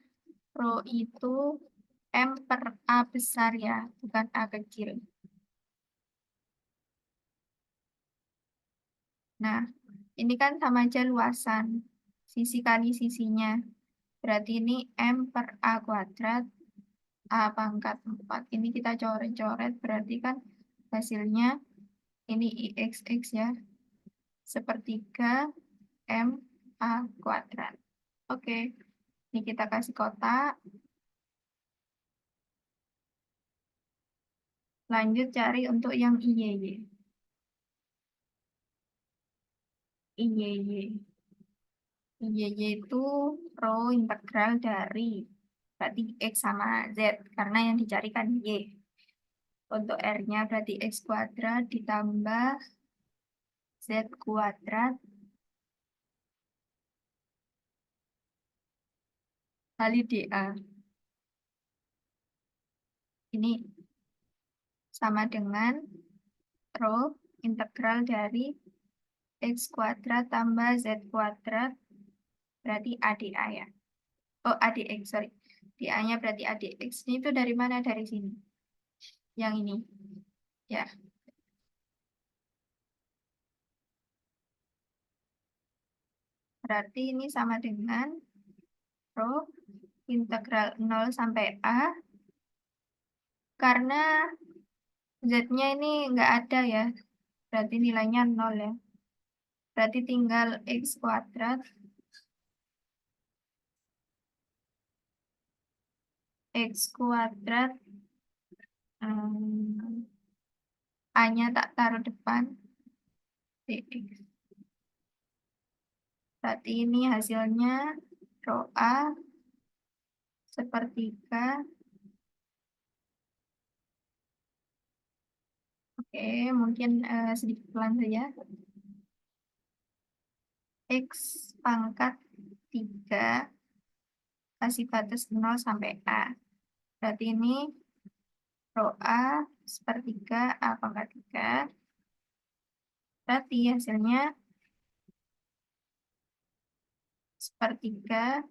rho itu M per A besar ya, bukan A kecil. Nah, ini kan sama aja luasan. Sisi kali sisinya. Berarti ini M per A kuadrat A pangkat 4. Ini kita coret-coret, berarti kan hasilnya ini IXX ya. Sepertiga M A kuadrat. Oke, ini kita kasih kotak. Lanjut cari untuk yang IYY. IYY. IYY itu rho integral dari, berarti X sama Z, karena yang dicarikan Y. Untuk R-nya berarti X kuadrat ditambah Z kuadrat kali DA. Ini sama dengan rho integral dari X kuadrat tambah Z kuadrat, berarti ADA ya. Oh, ADX, sorry. DA-nya berarti ADX. Ini itu dari mana? Dari sini. Yang ini. Ya, berarti ini sama dengan rho integral 0 sampai A. Karena Z-nya ini nggak ada ya. Berarti nilainya 0 ya. Berarti tinggal X kuadrat. X kuadrat. A-nya tak taruh depan. Dx. Berarti ini hasilnya rho A sepertiga. Oke, mungkin sedikit pelan saja. X pangkat 3 kasih batas 0 sampai A. Berarti ini rho A sepertiga A pangkat 3. Berarti hasilnya sepertiga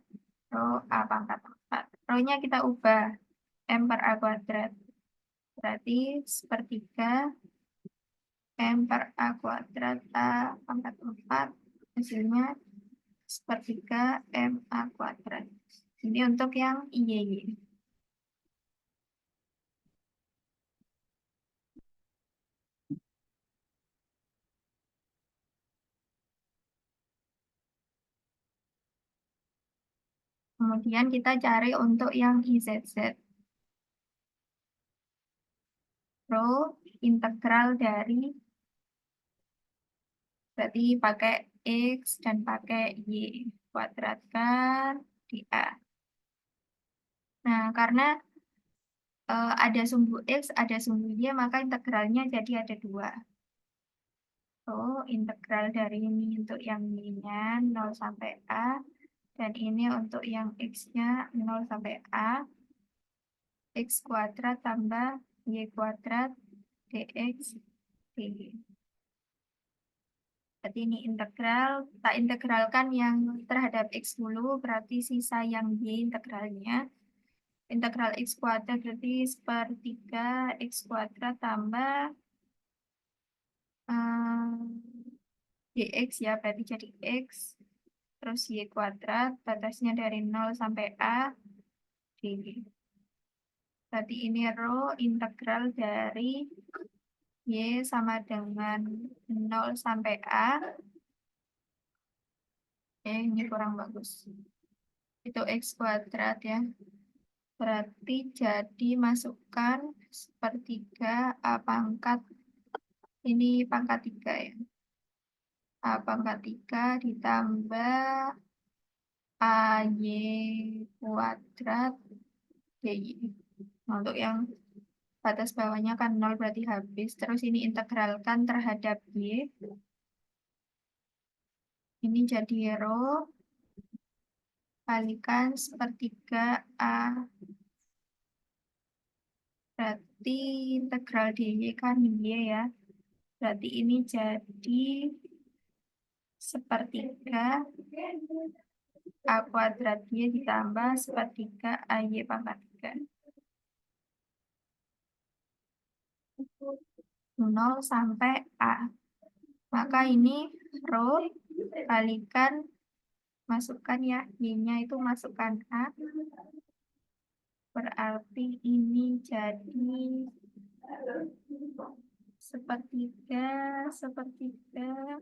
rho A pangkat 4. Rho-nya kita ubah M per A kuadrat. Berarti sepertiga M per A kuadrat A pangkat 4. Hasilnya sepertiga M A kuadrat. Ini untuk yang IYY. Kemudian kita cari untuk yang IZZ. Rho integral dari, berarti pakai X dan pakai Y. Kuadratkan di A. Nah, karena ada sumbu X, ada sumbu Y, maka integralnya jadi ada 2. So, integral dari ini untuk yang Y-nya 0 sampai A, dan ini untuk yang X-nya 0 sampai A, X kuadrat tambah Y kuadrat dx dy. Berarti ini integral, tak integralkan yang terhadap X dulu, berarti sisa yang Y integralnya. Integral X kuadrat berarti sepertiga X kuadrat tambah dx ya, berarti jadi X. Terus Y kuadrat, batasnya dari 0 sampai A, dy. Berarti ini rho integral dari Y sama dengan 0 sampai A. Ini kurang bagus. Itu X kuadrat ya. Berarti jadi masukkan sepertiga A pangkat, ini pangkat 3 ya. A pangkat 3 ditambah AY kuadrat DY. Nah, untuk yang batas bawahnya kan 0 berarti habis. Terus ini integralkan terhadap Y. Ini jadi rho kalikan sepertiga A. Berarti integral dy kan Y ya. Berarti ini jadi sepertiga A kuadrat Y ditambah sepertiga AY pangkat 3. 0 sampai A. Maka ini rho kalikan, masukkan ya, Y-nya itu masukkan A. Berarti ini jadi sepertiga, sepertiga,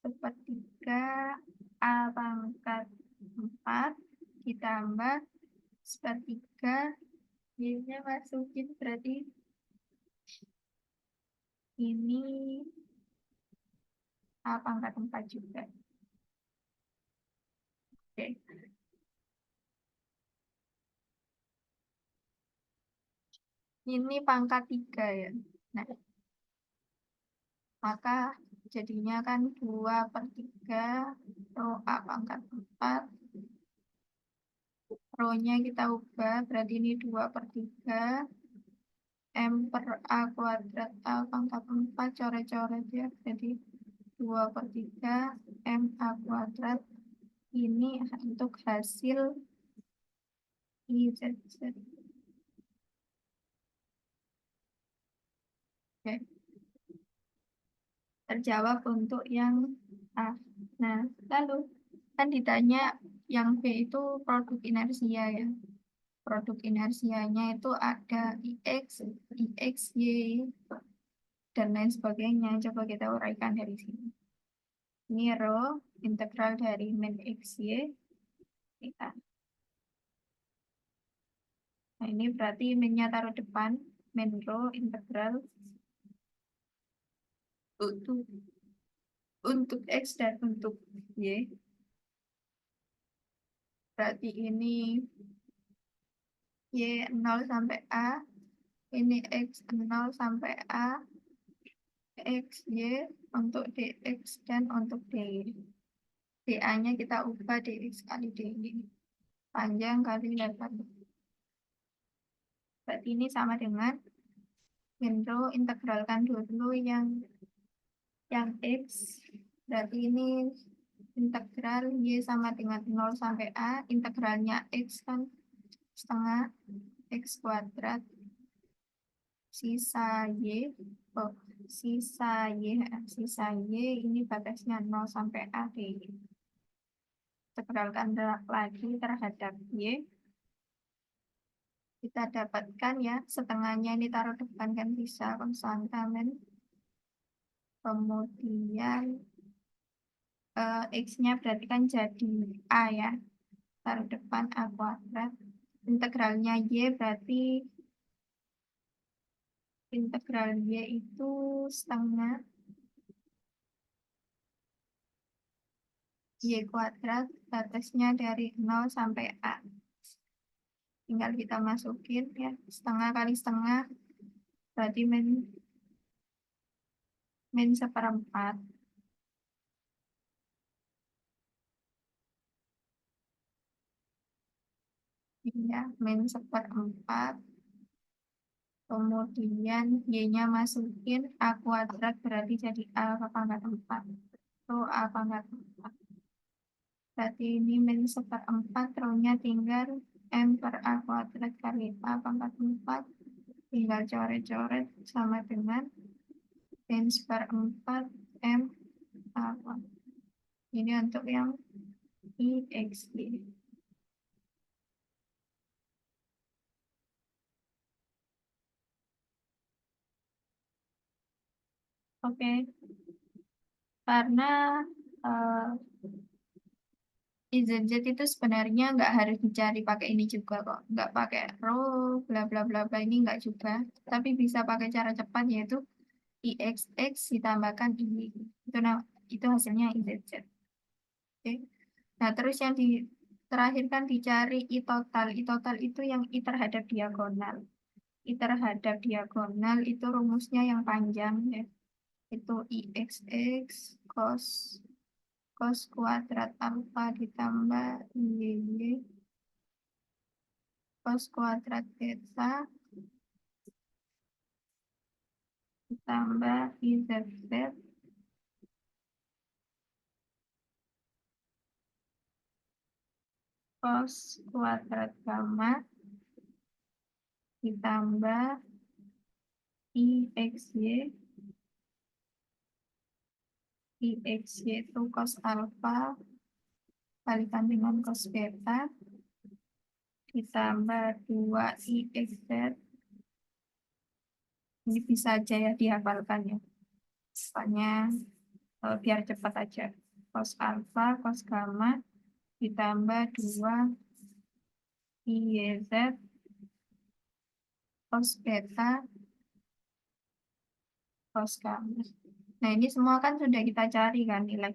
sepertiga A pangkat 4 ditambah sepertiga Y-nya masukin, berarti ini A pangkat 4 juga. Oke. Ini pangkat 3 ya. Nah, maka jadinya kan 2/3 rho A pangkat 4. Rho-nya kita ubah, berarti ini 2/3 M per A kuadrat A pangkat 4, coret-coret ya. Jadi 2/3 M A kuadrat. Ini untuk hasil IZZ. Oke. Terjawab untuk yang A. Nah, lalu kan ditanya yang B itu produk inersia ya. Produk inersianya itu ada IX, IXY, dan lain sebagainya. Coba kita uraikan dari sini. Ini rho integral dari min XY. Kita. Nah, ini berarti min-nya taruh depan. Min rho integral untuk X dan untuk Y. Berarti ini Y 0 sampai A. Ini X 0 sampai A. X, Y untuk DX dan untuk DY. DA-nya kita ubah DX kali DY. Panjang kali lebar. Berarti ini sama dengan min rho, integralkan dulu yang X. Berarti ini integral Y sama dengan 0 sampai A. Integralnya X kan setengah X kuadrat. Sisa Y. Oh, sisa Y ini batasnya 0 sampai A DY. Integralkan lagi terhadap Y. Kita dapatkan ya, setengahnya ini taruh depan kan bisa konstanta men. Kemudian X-nya berarti kan jadi A ya, taruh depan A kuadrat. Integralnya Y berarti integral Y itu setengah Y kuadrat, batasnya dari 0 sampai A. Tinggal kita masukin ya, setengah kali setengah berarti min 1/4. Ya, min 1/4. Kemudian Y-nya masukin A kuadrat berarti jadi A ke pangkat 4. Itu A pangkat 4. Berarti ini min 1/4, rho-nya tinggal M per A kuadrat kali A pangkat 4. Tinggal coret-coret sama dengan min 1/4 M A kuadrat. Ini untuk yang IXY. Oke, karena uh, IZZ itu sebenarnya nggak harus dicari pakai ini juga kok. Nggak pakai row, bla bla bla bla, ini nggak juga. Tapi bisa pakai cara cepat yaitu IXX ditambahkan ini. Itu hasilnya IZZ. Oke. Nah, terus yang Terakhir kan dicari I total. I total itu yang I terhadap diagonal. I terhadap diagonal itu rumusnya yang panjang ya. Itu IXX cos cos kuadrat alfa ditambah IY cos kuadrat beta ditambah IZZ cos kuadrat gamma ditambah IXY. IXY itu cos alfa kalikan dengan cos beta ditambah 2 IXZ. Ini bisa aja ya dihafalkan ya. Soalnya biar cepat aja. Cos alfa, cos gamma ditambah 2 IYZ cos beta cos gamma. Nah, ini semua kan sudah kita cari kan nilai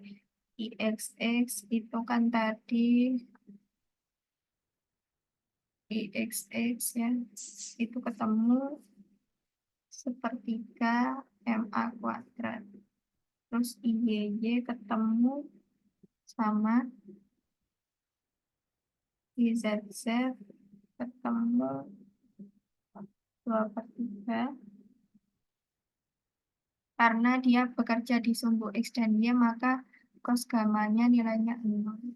IXX itu kan tadi IXX ya. Itu ketemu sepertiga MA kuadrat. Terus IYY ketemu sama IZZ ketemu 2/3 karena dia bekerja di sumbu X dan Y maka cos gamanya nilainya 0.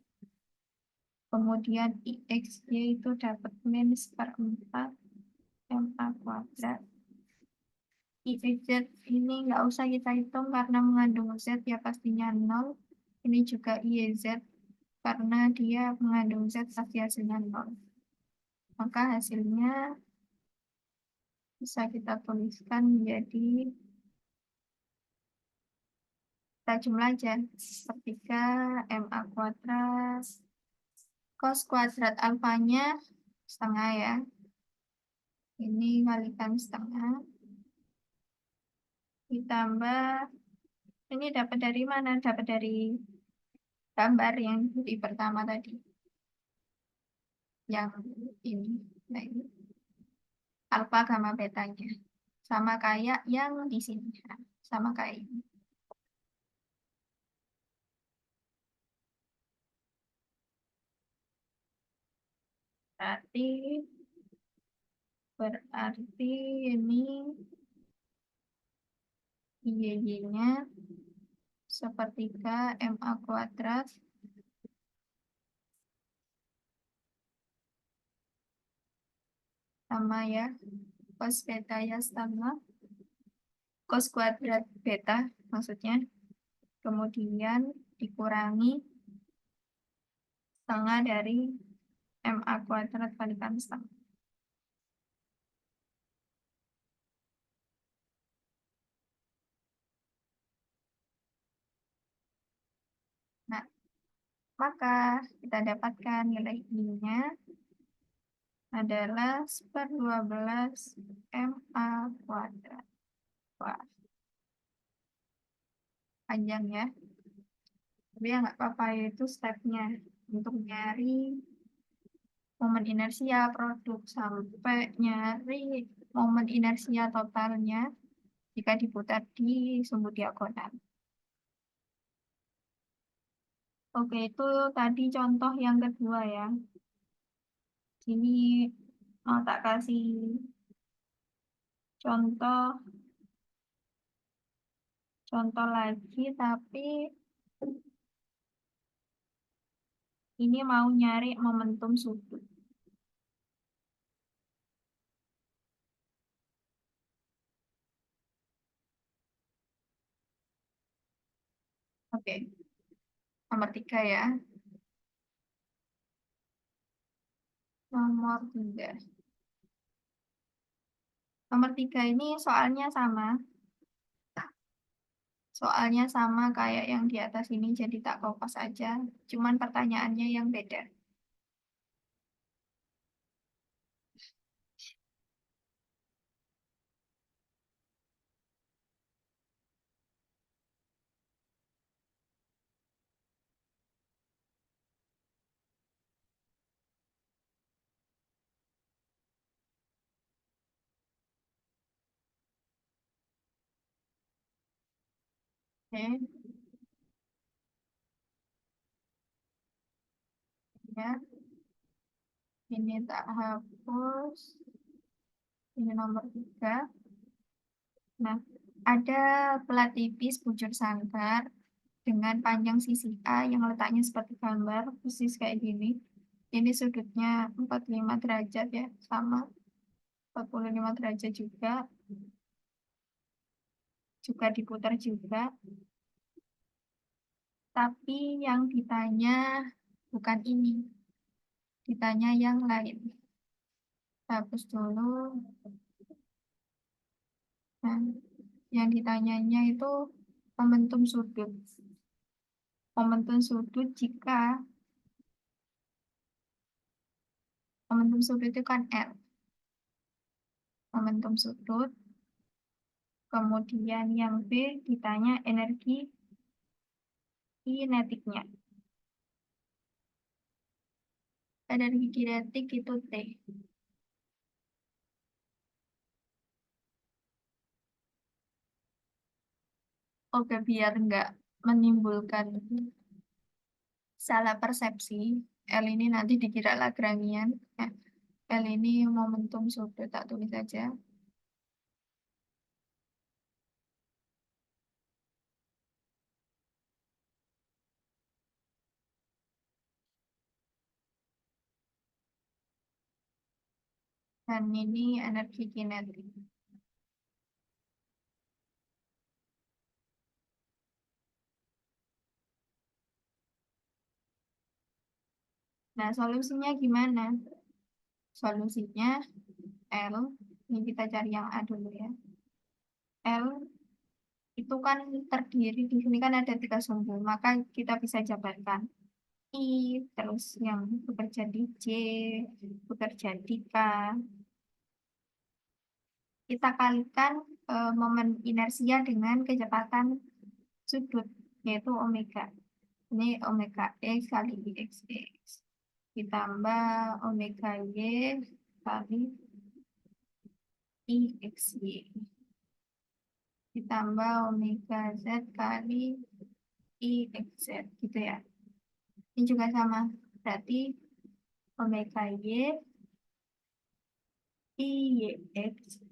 Kemudian IXY itu dapat min seperempat MA kuadrat. IXZ ini nggak usah kita hitung karena mengandung Z ya pastinya 0. Ini juga IYZ karena dia mengandung Z pasti hasilnya 0. Maka hasilnya bisa kita tuliskan menjadi kita jumlah aja sepertiga MA kuadrat cos kuadrat alfanya setengah ya. Ini kalikan setengah ditambah ini dapat dari mana? Dapat dari gambar yang di pertama tadi. Yang ini. Nah, ini alfa gamma betanya. Sama kayak yang di sini. Nah, sama kayak ini. Berarti berarti ini IY-nya sepertiga MA kuadrat sama ya cos beta ya sama cos kuadrat beta maksudnya kemudian dikurangi setengah dari MA kuadrat kalikan setengah. Nah, maka kita dapatkan nilai I-nya adalah 1/12 MA kuadrat. Wah, panjang ya. Tapi ya nggak apa-apa, itu stepnya untuk nyari momen inersia produk sampai nyari momen inersia totalnya jika diputar di sumbu diagonal. Oke, itu tadi contoh yang kedua ya. Sini mau tak kasih contoh contoh lagi, tapi ini mau nyari momentum sudut. Oke, nomor 3 ya. Nomor 3. Nomor 3 ini soalnya sama. Soalnya sama kayak yang di atas ini, jadi tak kopas aja. Cuman pertanyaannya yang beda. Oke, ya. Ini tak hapus. Ini nomor 3. Nah, ada pelat tipis bujur sangkar dengan panjang sisi A yang letaknya seperti gambar, persis kayak gini. Ini sudutnya 45 derajat ya, sama 45 derajat juga diputar juga. Tapi yang ditanya bukan ini, ditanya yang lain. Hapus dulu. Nah, yang ditanyanya itu momentum sudut. Momentum sudut jika momentum sudut itu kan L. Momentum sudut. Kemudian yang B ditanya energi kinetiknya. Energi kinetik itu T. Oke, biar nggak menimbulkan salah persepsi, L ini nanti dikira Lagrangian. Ya, L ini momentum sudut, tak tulis saja. Dan ini energi kinetik. Nah, solusinya gimana? Solusinya L, ini kita cari yang A dulu ya. L itu kan terdiri, di sini kan ada 3 sumbu, maka kita bisa jabarkan. I, terus yang bekerja di J, bekerja di K. Kita kalikan momen inersia dengan kecepatan sudut, yaitu omega. Ini omega X kali IXX. Ditambah omega Y kali IXY. Ditambah omega Z kali IXZ, gitu ya. Ini juga sama. Berarti omega Y, IYX.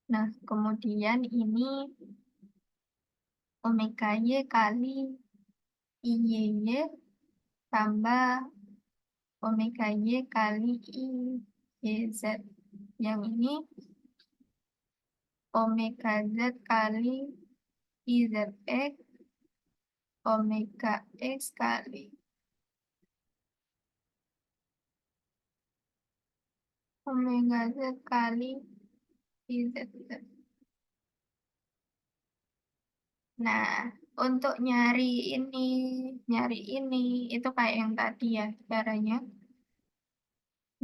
Nah, kemudian ini omega Y kali IYY tambah omega Y kali IYZ. Yang ini omega Z kali IZX, omega X kali omega Z kali IZZ. Nah, untuk nyari ini, itu kayak yang tadi ya caranya.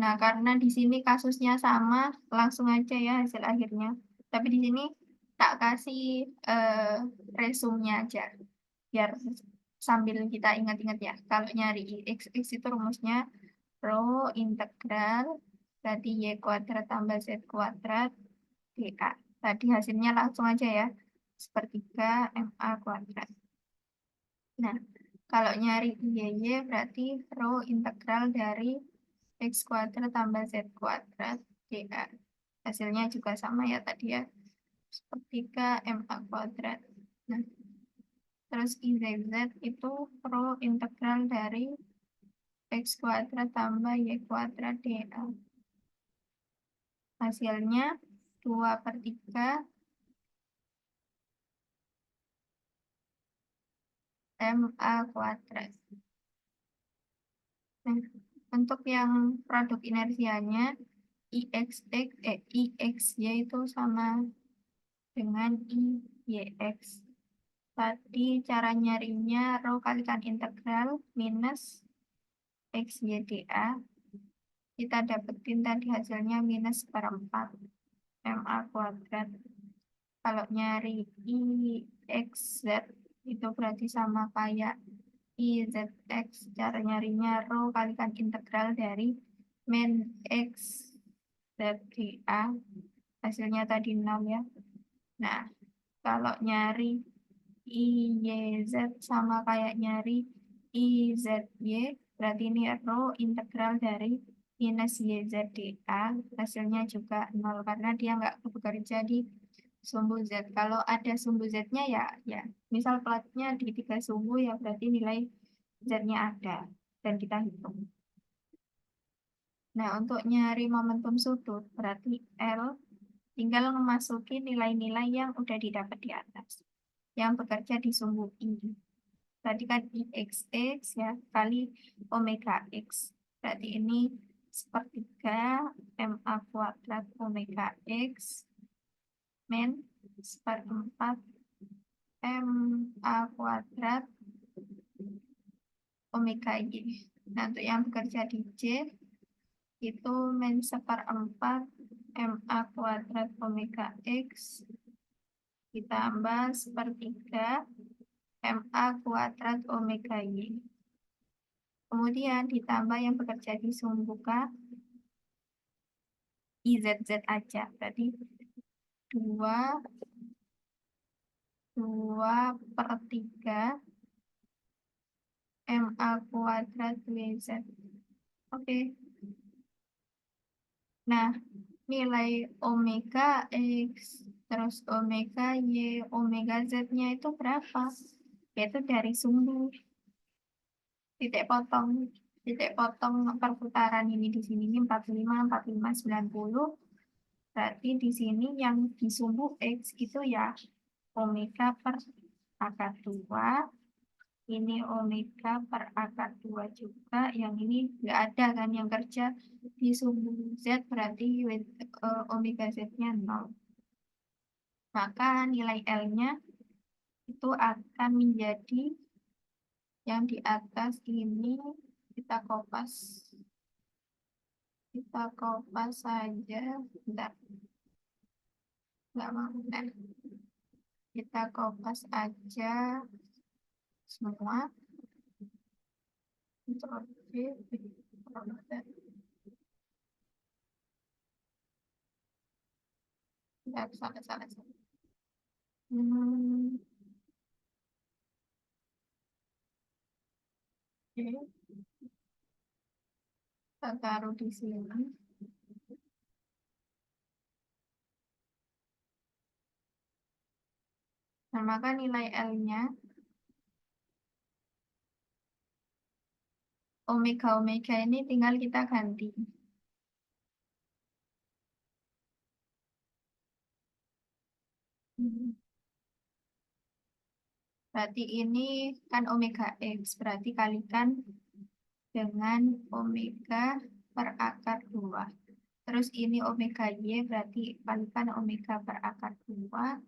Nah, karena di sini kasusnya sama, langsung aja ya hasil akhirnya. Tapi di sini tak kasih resumnya aja, biar sambil kita ingat-ingat ya. Kalau nyari x itu rumusnya rho integral, berarti y kuadrat tambah z kuadrat dA. Tadi hasilnya langsung aja ya, sepertiga MA kuadrat. Nah, kalau nyari IY berarti rho integral dari X kuadrat tambah Z kuadrat dA. Hasilnya juga sama ya tadi ya, sepertiga MA kuadrat. Nah, terus IZZ itu rho integral dari X kuadrat tambah Y kuadrat dA. Hasilnya 2/3 MA kuadrat. Nah, untuk yang produk inersianya, IXY itu sama dengan IYX. Tadi cara nyarinya rho kalikan integral minus XYDA. Kita dapetin tadi hasilnya minus seperempat MA kuadrat. Kalau nyari IXZ itu berarti sama kayak IZX. Cara nyarinya rho kalikan integral dari min X ZDA. Hasilnya tadi 0 ya. Nah, kalau nyari IYZ sama kayak nyari IZY, berarti ini rho integral dari minus YZDA, hasilnya juga 0 karena dia nggak bekerja di sumbu Z. Kalau ada sumbu Z-nya ya misal platnya di 3 sumbu ya berarti nilai Z-nya ada dan kita hitung. Nah, untuk nyari momentum sudut berarti L tinggal memasuki nilai-nilai yang udah didapat di atas yang bekerja di sumbu I. Tadi kan IXX ya kali omega X. Berarti ini sepertiga MA kuadrat omega X min seperempat MA kuadrat omega Y. Nah, untuk yang bekerja di J itu min seperempat MA kuadrat omega X ditambah sepertiga MA kuadrat omega Y. Kemudian ditambah yang bekerja di sumbu K, IZZ aja. Berarti 2, 2 per 3 MA kuadrat WZ. Oke. Nah, nilai omega X, terus omega Y, omega Z-nya itu berapa? Yaitu dari sumbu titik potong. Titik potong perputaran ini di sini ini 45, 45, 90. Berarti di sini yang di sumbu X itu ya omega per akar 2. Ini omega per akar 2 juga. Yang ini nggak ada kan yang kerja di sumbu Z berarti omega Z-nya 0. Maka nilai L-nya itu akan menjadi yang di atas ini kita kopas. Kita kopas saja. Bentar. Nggak mau. Nah, kita kopas aja semua. Ctrl V, ya, salah, salah, salah. Hmm, oke, kita taruh di sini. Nah, maka nilai L-nya, omega-omega ini tinggal kita ganti. Hmm. Berarti ini kan omega X, berarti kalikan dengan omega per akar 2. Terus ini omega Y, berarti kalikan omega per akar 2.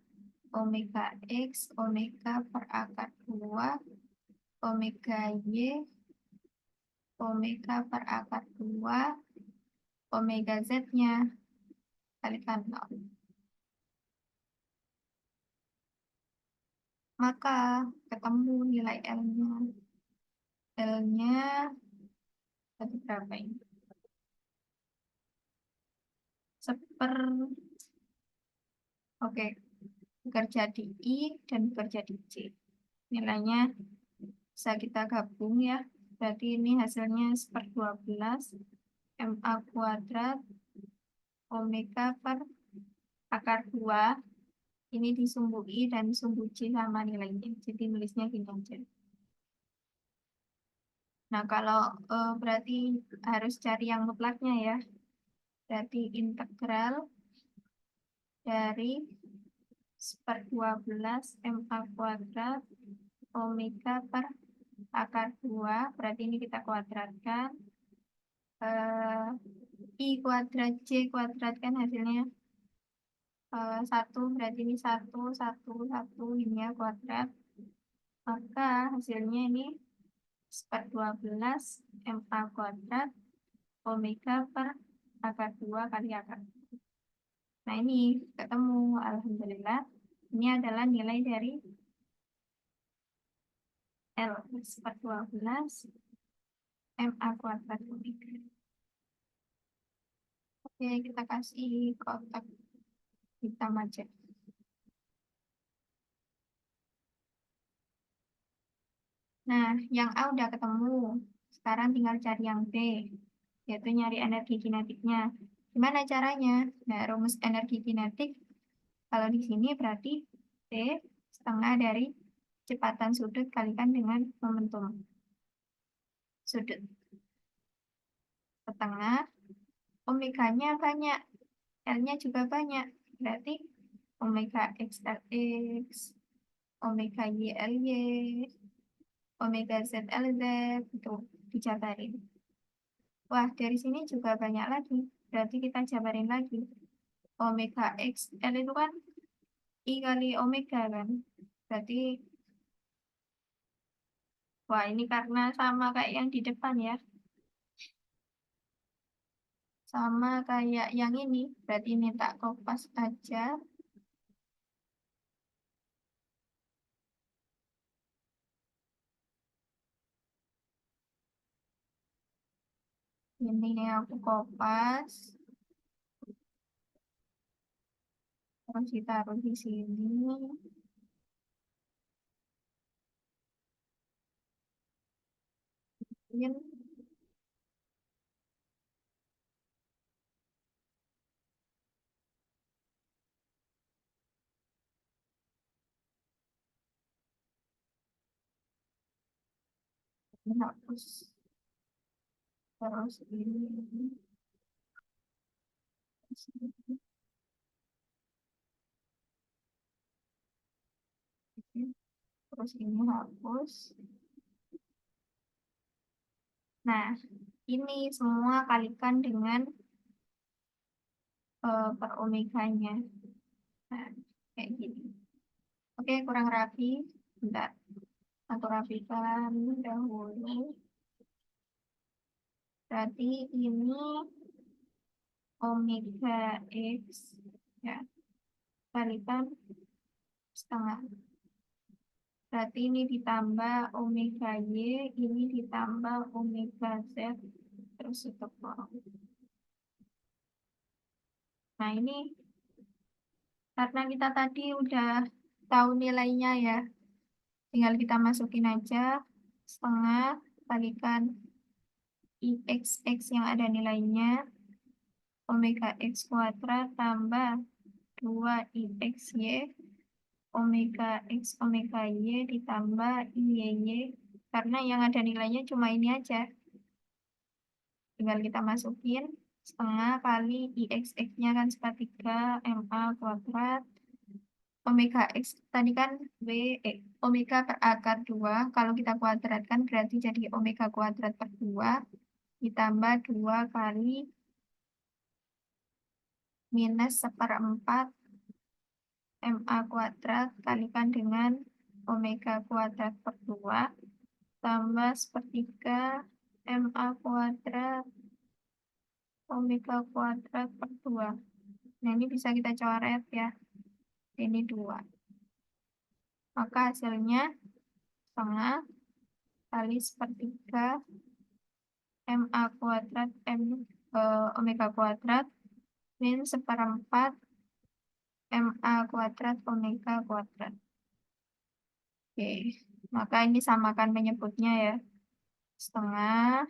Omega X, omega per akar 2. Omega Y, omega per akar 2. Omega Z-nya kalikan 0. Maka ketemu nilai L-nya. L-nya tadi berapa ini? Oke, bekerja di I dan bekerja di C. Nilainya bisa kita gabung ya. Berarti ini hasilnya 1/12 MA kuadrat omega per akar 2. Ini di sumbu I dan sumbu C sama nilainya. Jadi nulisnya gini aja. Nah, kalau berarti harus cari yang mutlaknya ya. Berarti integral dari 1/12 MA kuadrat omega per akar 2. Berarti ini kita kuadratkan. I kuadrat C kuadrat kan hasilnya 1. Berarti ini 1, 1, 1. Ini ya kuadrat. Maka hasilnya ini 1/12 MA kuadrat omega per akar 2 kali akar. Nah, ini ketemu. Alhamdulillah. Ini adalah nilai dari L 1/12 MA kuadrat omega. Oke, kita kasih kotak hitam aja. Nah, yang A udah ketemu. Sekarang tinggal cari yang B, yaitu nyari energi kinetiknya. Gimana caranya? Nah, rumus energi kinetik, kalau di sini berarti T setengah dari kecepatan sudut kalikan dengan momentum sudut. Setengah, omeganya banyak, L-nya juga banyak. Berarti omega XLX, omega YLY, omega ZLZ, itu dijabarin. Wah, dari sini juga banyak lagi. Berarti kita jabarin lagi. Omega XL itu kan I kali omega kan. Berarti, wah ini karena sama kayak yang di depan ya. Sama kayak yang ini. Berarti ini tak kopas aja. Ini aku kopas. Terus ditaruh di sini. Ini hapus. Terus ini. Terus ini hapus. Nah, ini semua kalikan dengan per omeganya. Nah, kayak gini. Oke, kurang rapi. Bentar, aku rapikan dahulu. Berarti ini omega X, ya, kalikan setengah. Berarti ini ditambah omega Y, ini ditambah omega Z, terus itu bawah. Nah, ini karena kita tadi udah tahu nilainya ya, tinggal kita masukin aja setengah kalikan IXX yang ada nilainya, omega X kuadrat tambah 2IXY, omega X omega Y ditambah IYY, karena yang ada nilainya cuma ini aja. Tinggal kita masukin setengah kali IXX-nya kan sepertiga MA kuadrat. Omega X tadi kan omega per akar 2. Kalau kita kuadratkan berarti jadi omega kuadrat per 2 ditambah 2 kali minus seperempat MA kuadrat kalikan dengan omega kuadrat per 2 tambah sepertiga MA kuadrat omega kuadrat per 2. Nah, ini bisa kita coret ya. Ini 2. Maka hasilnya setengah kali sepertiga MA kuadrat omega kuadrat min seperempat MA kuadrat omega kuadrat. Oke, maka ini samakan penyebutnya ya. Setengah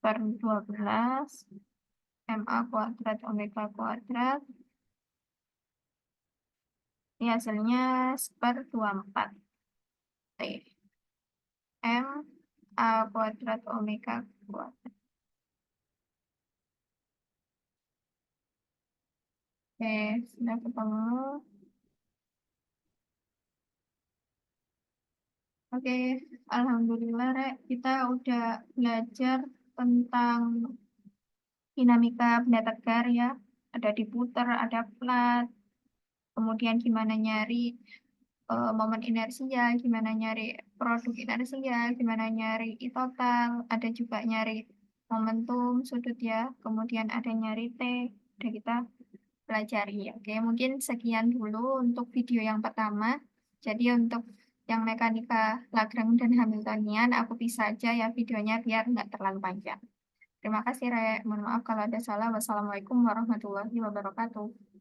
per 12 MA kuadrat omega kuadrat. Ini hasilnya per 24. T. M A kuadrat omega kuadrat. Oke, sudah ketemu. Oke, Alhamdulillah, Rek. Kita udah belajar tentang dinamika benda tegar ya. Ada diputer, ada plat, kemudian gimana nyari momen inersial, gimana nyari produk inersial, gimana nyari I total, ada juga nyari momentum sudut ya, kemudian ada nyari T, udah kita pelajari. Oke, mungkin sekian dulu untuk video yang pertama. Jadi untuk yang mekanika Lagrange dan Hamiltonian, aku bisa aja ya videonya biar nggak terlalu panjang. Terima kasih, Re. Mohon maaf kalau ada salah. Wassalamualaikum warahmatullahi wabarakatuh.